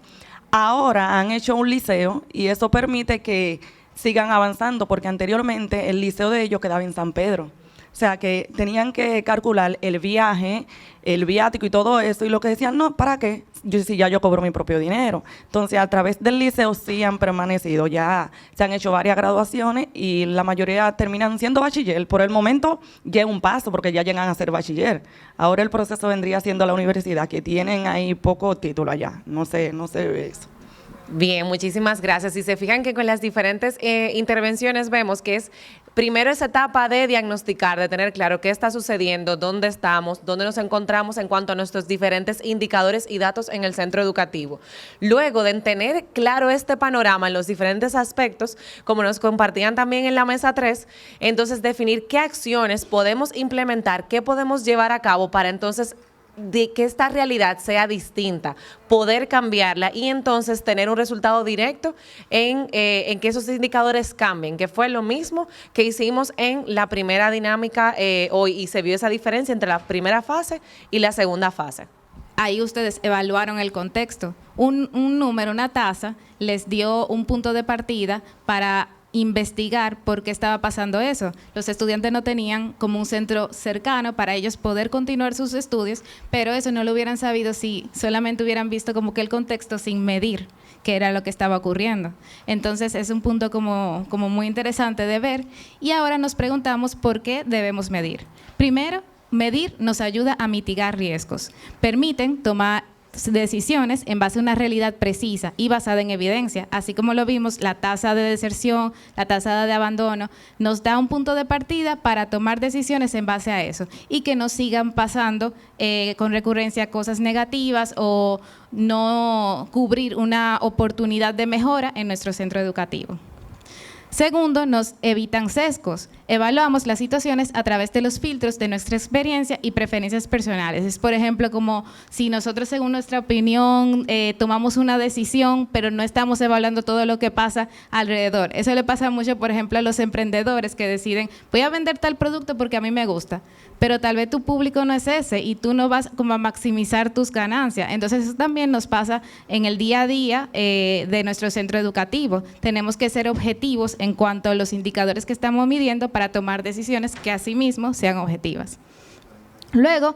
Ahora han hecho un liceo y eso permite que sigan avanzando, porque anteriormente el liceo de ellos quedaba en San Pedro. O sea, que tenían que calcular el viaje, el viático y todo eso, y lo que decían, no, ¿para qué? Si ya yo cobro mi propio dinero. Entonces, a través del liceo sí han permanecido, ya se han hecho varias graduaciones y la mayoría terminan siendo bachiller. Por el momento llega un paso porque ya llegan a ser bachiller. Ahora el proceso vendría siendo la universidad, que tienen ahí poco título allá. No se ve eso. Bien, muchísimas gracias. Si se fijan que con las diferentes intervenciones vemos que es primero esa etapa de diagnosticar, de tener claro qué está sucediendo, dónde estamos, dónde nos encontramos en cuanto a nuestros diferentes indicadores y datos en el centro educativo. Luego de tener claro este panorama en los diferentes aspectos, como nos compartían también en la mesa 3, entonces definir qué acciones podemos implementar, qué podemos llevar a cabo para entonces de que esta realidad sea distinta, poder cambiarla y entonces tener un resultado directo en que esos indicadores cambien, que fue lo mismo que hicimos en la primera dinámica hoy y se vio esa diferencia entre la primera fase y la segunda fase. Ahí ustedes evaluaron el contexto. Un número, una tasa, les dio un punto de partida para investigar por qué estaba pasando eso. Los estudiantes no tenían como un centro cercano para ellos poder continuar sus estudios, pero eso no lo hubieran sabido si solamente hubieran visto como que el contexto sin medir qué era lo que estaba ocurriendo. Entonces es un punto como muy interesante de ver y ahora nos preguntamos por qué debemos medir. Primero, medir nos ayuda a mitigar riesgos, permiten tomar decisiones en base a una realidad precisa y basada en evidencia, así como lo vimos, la tasa de deserción, la tasa de abandono, nos da un punto de partida para tomar decisiones en base a eso y que no sigan pasando con recurrencia cosas negativas o no cubrir una oportunidad de mejora en nuestro centro educativo. Segundo, nos evitan sesgos. Evaluamos las situaciones a través de los filtros de nuestra experiencia y preferencias personales. Es, por ejemplo, como si nosotros, según nuestra opinión, tomamos una decisión, pero no estamos evaluando todo lo que pasa alrededor. Eso le pasa mucho, por ejemplo, a los emprendedores que deciden, voy a vender tal producto porque a mí me gusta, pero tal vez tu público no es ese y tú no vas como a maximizar tus ganancias. Entonces, eso también nos pasa en el día a día de nuestro centro educativo. Tenemos que ser objetivos en cuanto a los indicadores que estamos midiendo para tomar decisiones que asimismo sean objetivas. Luego,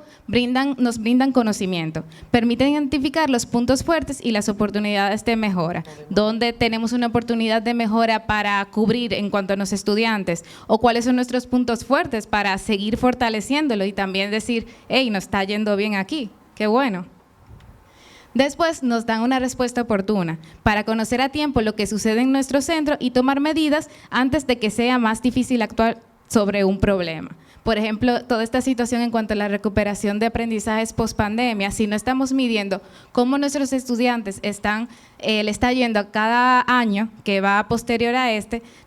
nos brindan conocimiento, permiten identificar los puntos fuertes y las oportunidades de mejora, donde tenemos una oportunidad de mejora para cubrir en cuanto a los estudiantes, o cuáles son nuestros puntos fuertes para seguir fortaleciéndolo y también decir, hey, nos está yendo bien aquí, qué bueno. Después nos dan una respuesta oportuna para conocer a tiempo lo que sucede en nuestro centro y tomar medidas antes de que sea más difícil actuar sobre un problema. Por ejemplo, toda esta situación en cuanto a la recuperación de aprendizajes post-pandemia, si no estamos midiendo cómo nuestros estudiantes le está yendo a cada año que va posterior a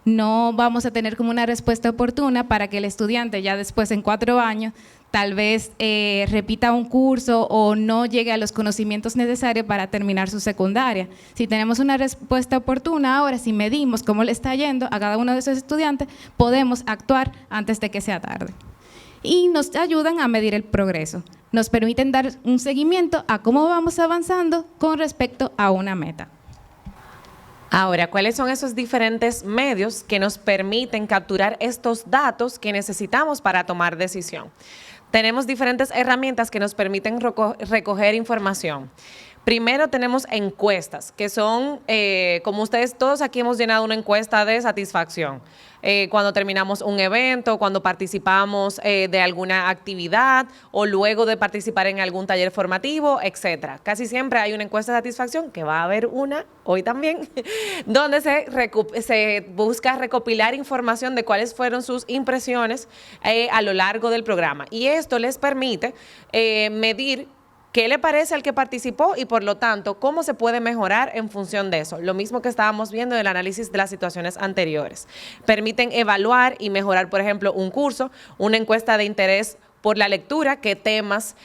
no vamos a tener como una respuesta oportuna para que el estudiante ya después en 4 años tal vez repita un curso o no llegue a los conocimientos necesarios para terminar su secundaria. Si tenemos una respuesta oportuna ahora, si medimos cómo le está yendo a cada uno de esos estudiantes, podemos actuar antes de que sea tarde. Y nos ayudan a medir el progreso. Nos permiten dar un seguimiento a cómo vamos avanzando con respecto a una meta. Ahora, ¿cuáles son esos diferentes medios que nos permiten capturar estos datos que necesitamos para tomar decisión? Tenemos diferentes herramientas que nos permiten recoger información. Primero tenemos encuestas, que son, como ustedes todos aquí hemos llenado una encuesta de satisfacción. Cuando terminamos un evento, cuando participamos de alguna actividad o luego de participar en algún taller formativo, etcétera. Casi siempre hay una encuesta de satisfacción, que va a haber una hoy también, donde se busca recopilar información de cuáles fueron sus impresiones a lo largo del programa. Y esto les permite medir qué le parece al que participó y, por lo tanto, cómo se puede mejorar en función de eso. Lo mismo que estábamos viendo en el análisis de las situaciones anteriores. Permiten evaluar y mejorar, por ejemplo, un curso, una encuesta de interés por la lectura, qué temas,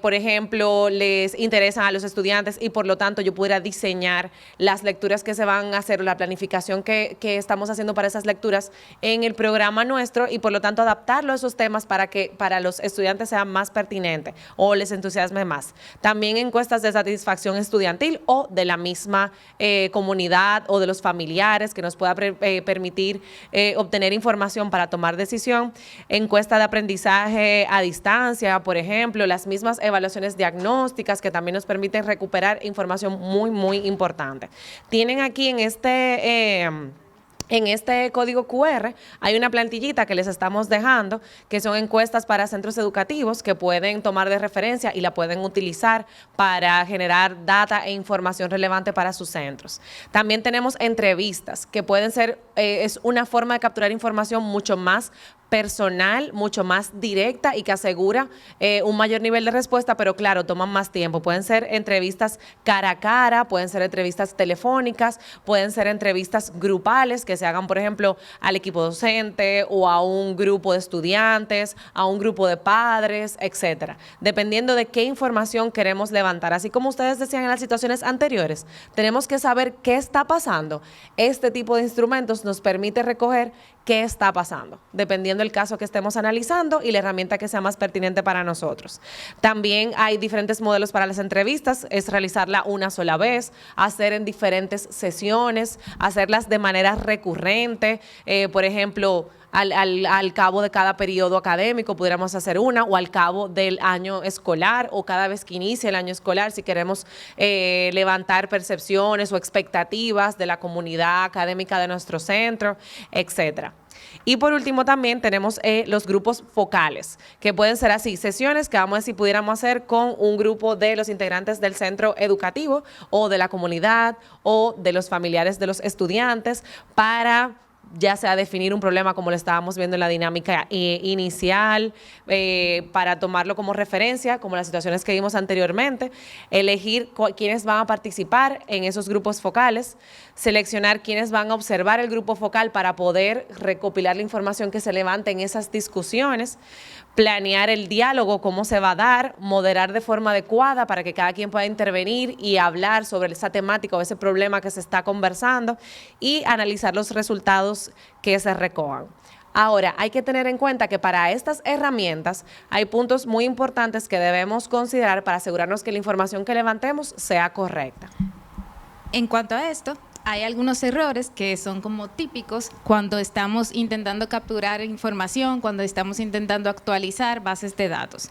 por ejemplo, les interesan a los estudiantes y por lo tanto yo pudiera diseñar las lecturas que se van a hacer o la planificación que estamos haciendo para esas lecturas en el programa nuestro y por lo tanto adaptarlo a esos temas para que para los estudiantes sea más pertinente o les entusiasme más. También encuestas de satisfacción estudiantil o de la misma comunidad o de los familiares que nos pueda permitir obtener información para tomar decisión. Encuesta de aprendizaje a distancia, por ejemplo, las mismas evaluaciones diagnósticas que también nos permiten recuperar información muy, muy importante. Tienen aquí en este código QR hay una plantillita que les estamos dejando, que son encuestas para centros educativos que pueden tomar de referencia y la pueden utilizar para generar data e información relevante para sus centros. También tenemos entrevistas que pueden ser, es una forma de capturar información mucho más personal, mucho más directa y que asegura un mayor nivel de respuesta, pero claro, toman más tiempo. Pueden ser entrevistas cara a cara, pueden ser entrevistas telefónicas, pueden ser entrevistas grupales que se hagan, por ejemplo, al equipo docente o a un grupo de estudiantes, a un grupo de padres, etcétera. Dependiendo de qué información queremos levantar. Así como ustedes decían en las situaciones anteriores, tenemos que saber qué está pasando. Este tipo de instrumentos nos permite recoger qué está pasando, dependiendo del caso que estemos analizando y la herramienta que sea más pertinente para nosotros. También hay diferentes modelos para las entrevistas, es realizarla una sola vez, hacer en diferentes sesiones, hacerlas de manera recurrente, por ejemplo, al cabo de cada periodo académico pudiéramos hacer una, o al cabo del año escolar, o cada vez que inicie el año escolar, si queremos levantar percepciones o expectativas de la comunidad académica de nuestro centro, etcétera. Y por último también tenemos los grupos focales, que pueden ser así, sesiones que vamos a ver si pudiéramos hacer con un grupo de los integrantes del centro educativo o de la comunidad o de los familiares de los estudiantes para ya sea definir un problema como lo estábamos viendo en la dinámica inicial, para tomarlo como referencia, como las situaciones que vimos anteriormente, elegir quiénes van a participar en esos grupos focales, seleccionar quiénes van a observar el grupo focal para poder recopilar la información que se levante en esas discusiones, planear el diálogo, cómo se va a dar, moderar de forma adecuada para que cada quien pueda intervenir y hablar sobre esa temática o ese problema que se está conversando y analizar los resultados que se recojan. Ahora, hay que tener en cuenta que para estas herramientas hay puntos muy importantes que debemos considerar para asegurarnos que la información que levantemos sea correcta. En cuanto a esto, hay algunos errores que son como típicos cuando estamos intentando capturar información, cuando estamos intentando actualizar bases de datos.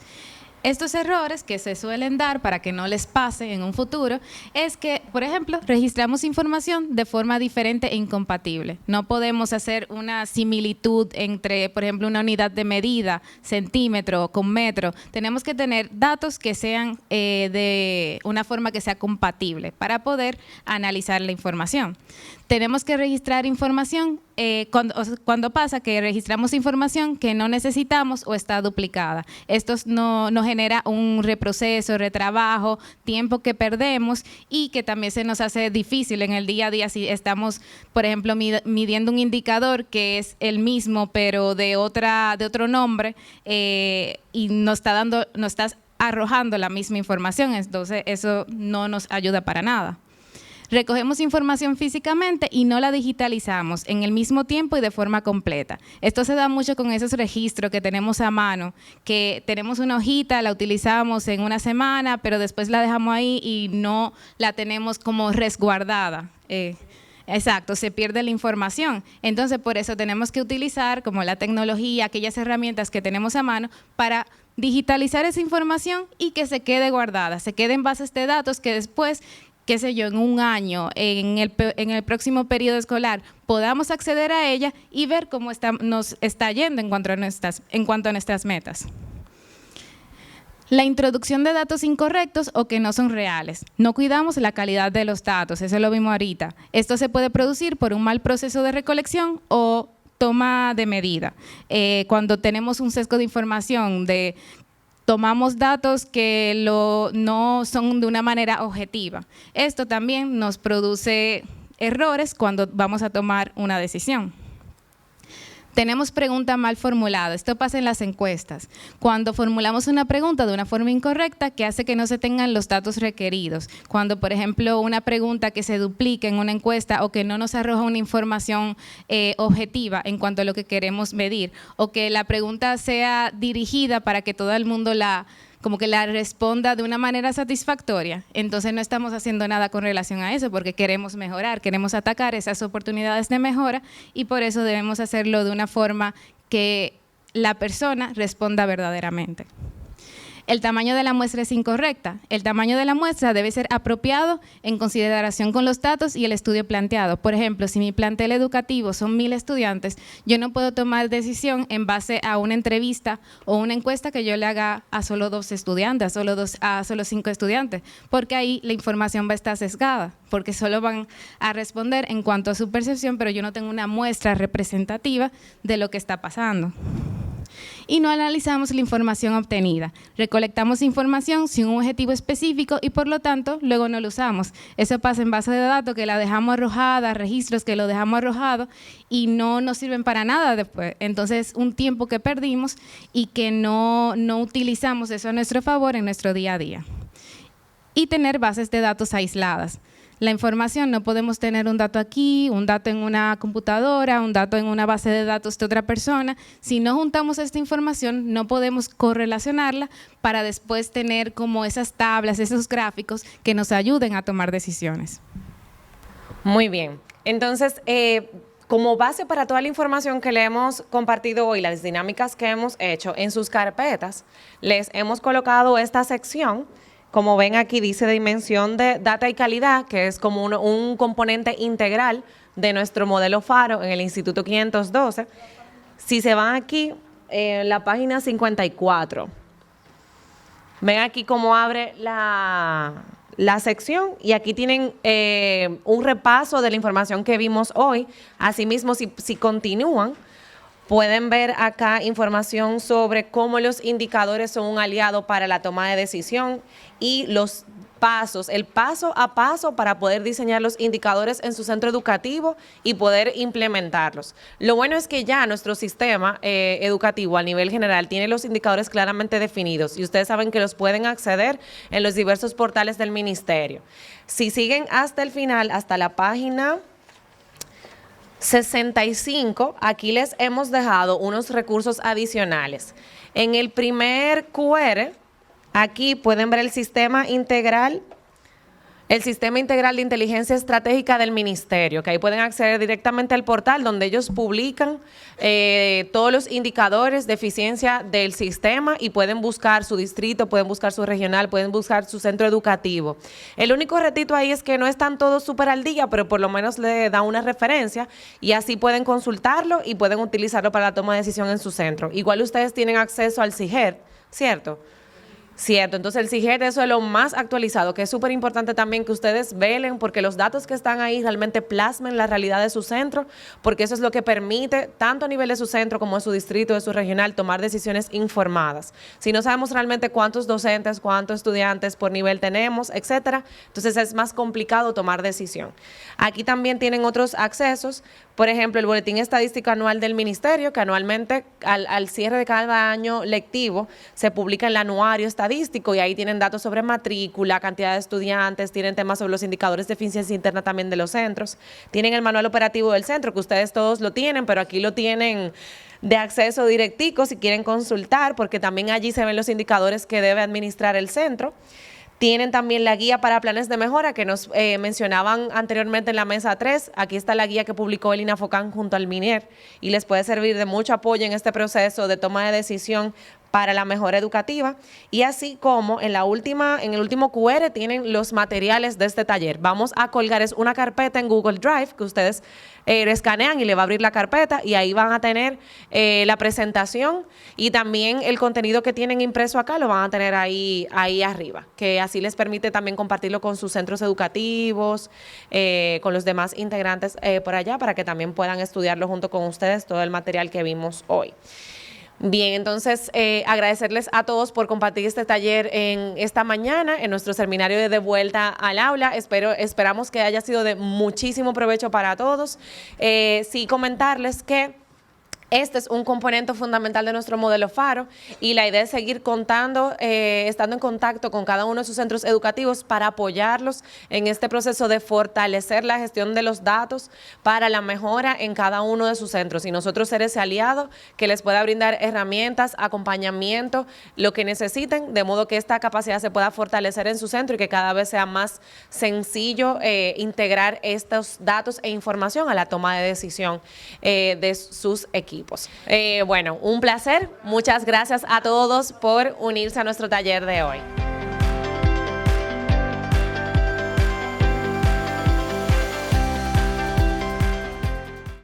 Estos errores que se suelen dar para que no les pase en un futuro es que, por ejemplo, registramos información de forma diferente e incompatible. No podemos hacer una similitud entre, por ejemplo, una unidad de medida, centímetro con metro. Tenemos que tener datos que sean de una forma que sea compatible para poder analizar la información. Tenemos que registrar información cuando pasa que registramos información que no necesitamos o está duplicada. Esto nos genera un reproceso, retrabajo, tiempo que perdemos y que también se nos hace difícil en el día a día si estamos, por ejemplo, midiendo un indicador que es el mismo pero de otro nombre y nos está arrojando la misma información. Entonces eso no nos ayuda para nada. Recogemos información físicamente y no la digitalizamos en el mismo tiempo y de forma completa. Esto se da mucho con esos registros que tenemos a mano, que tenemos una hojita, la utilizamos en una semana, pero después la dejamos ahí y no la tenemos como resguardada. Exacto, se pierde la información. Entonces, por eso tenemos que utilizar como la tecnología, aquellas herramientas que tenemos a mano para digitalizar esa información y que se quede guardada, se quede en bases de datos que después, qué sé yo, en un año, en el próximo periodo escolar, podamos acceder a ella y ver cómo nos está yendo en cuanto a nuestras metas. La introducción de datos incorrectos o que no son reales. No cuidamos la calidad de los datos, eso lo vimos ahorita. Esto se puede producir por un mal proceso de recolección o toma de medida. Cuando tenemos un sesgo de información tomamos datos que no son de una manera objetiva. Esto también nos produce errores cuando vamos a tomar una decisión. Tenemos preguntas mal formuladas. Esto pasa en las encuestas. Cuando formulamos una pregunta de una forma incorrecta, que hace que no se tengan los datos requeridos. Cuando, por ejemplo, una pregunta que se duplica en una encuesta o que no nos arroja una información objetiva en cuanto a lo que queremos medir, o que la pregunta sea dirigida para que todo el mundo como que la responda de una manera satisfactoria, entonces no estamos haciendo nada con relación a eso porque queremos mejorar, queremos atacar esas oportunidades de mejora y por eso debemos hacerlo de una forma que la persona responda verdaderamente. El tamaño de la muestra es incorrecta. El tamaño de la muestra debe ser apropiado en consideración con los datos y el estudio planteado. Por ejemplo, si mi plantel educativo son 1000 estudiantes, yo no puedo tomar decisión en base a una entrevista o una encuesta que yo le haga a solo 2 estudiantes, a solo 5 estudiantes, porque ahí la información va a estar sesgada, porque solo van a responder en cuanto a su percepción, pero yo no tengo una muestra representativa de lo que está pasando. Y no analizamos la información obtenida. Recolectamos información sin un objetivo específico y por lo tanto luego no lo usamos. Eso pasa en base de datos que la dejamos arrojada, registros que lo dejamos arrojado y no nos sirven para nada después. Entonces un tiempo que perdimos y que no utilizamos eso a nuestro favor en nuestro día a día. Y tener bases de datos aisladas. La información, no podemos tener un dato aquí, un dato en una computadora, un dato en una base de datos de otra persona. Si no juntamos esta información, no podemos correlacionarla para después tener como esas tablas, esos gráficos que nos ayuden a tomar decisiones. Muy bien. Entonces, como base para toda la información que le hemos compartido hoy, las dinámicas que hemos hecho en sus carpetas, les hemos colocado esta sección. Como ven aquí dice dimensión de data y calidad, que es como un componente integral de nuestro modelo FARO en el Instituto 512. Si se van aquí, la página 54, ven aquí cómo abre la sección y aquí tienen un repaso de la información que vimos hoy. Asimismo, si continúan, pueden ver acá información sobre cómo los indicadores son un aliado para la toma de decisión y los pasos, el paso a paso para poder diseñar los indicadores en su centro educativo y poder implementarlos. Lo bueno es que ya nuestro sistema educativo a nivel general tiene los indicadores claramente definidos y ustedes saben que los pueden acceder en los diversos portales del ministerio. Si siguen hasta el final, hasta la página 65, aquí les hemos dejado unos recursos adicionales. En el primer QR, aquí pueden ver el sistema integral de inteligencia estratégica del ministerio, que ahí pueden acceder directamente al portal donde ellos publican todos los indicadores de eficiencia del sistema y pueden buscar su distrito, pueden buscar su regional, pueden buscar su centro educativo. El único retito ahí es que no están todos súper al día, pero por lo menos le da una referencia y así pueden consultarlo y pueden utilizarlo para la toma de decisión en su centro. Igual ustedes tienen acceso al CIGED, ¿cierto? Cierto, entonces el CIGED, eso es lo más actualizado, que es súper importante también que ustedes velen, porque los datos que están ahí realmente plasmen la realidad de su centro, porque eso es lo que permite, tanto a nivel de su centro como de su distrito, de su regional, tomar decisiones informadas. Si no sabemos realmente cuántos docentes, cuántos estudiantes por nivel tenemos, etcétera, entonces es más complicado tomar decisión. Aquí también tienen otros accesos, por ejemplo, el boletín estadístico anual del ministerio, que anualmente al cierre de cada año lectivo se publica el anuario estadístico y ahí tienen datos sobre matrícula, cantidad de estudiantes, tienen temas sobre los indicadores de eficiencia interna también de los centros, tienen el manual operativo del centro, que ustedes todos lo tienen, pero aquí lo tienen de acceso directico si quieren consultar, porque también allí se ven los indicadores que debe administrar el centro. Tienen también la guía para planes de mejora que nos mencionaban anteriormente en la mesa 3. Aquí está la guía que publicó el INAFOCAN junto al MINER y les puede servir de mucho apoyo en este proceso de toma de decisión para la mejora educativa. Y así como en el último QR tienen los materiales de este taller. Vamos a colgar una carpeta en Google Drive que ustedes escanean y le va a abrir la carpeta y ahí van a tener la presentación y también el contenido que tienen impreso acá lo van a tener ahí arriba, que así les permite también compartirlo con sus centros educativos, con los demás integrantes por allá, para que también puedan estudiarlo junto con ustedes todo el material que vimos hoy. Bien, entonces agradecerles a todos por compartir este taller en esta mañana en nuestro seminario de vuelta al aula. Esperamos que haya sido de muchísimo provecho para todos. Sí, comentarles que Este es un componente fundamental de nuestro modelo Faro y la idea es seguir estando en contacto con cada uno de sus centros educativos para apoyarlos en este proceso de fortalecer la gestión de los datos para la mejora en cada uno de sus centros y nosotros ser ese aliado que les pueda brindar herramientas, acompañamiento, lo que necesiten, de modo que esta capacidad se pueda fortalecer en su centro y que cada vez sea más sencillo integrar estos datos e información a la toma de decisión de sus equipos. Bueno, un placer. Muchas gracias a todos por unirse a nuestro taller de hoy.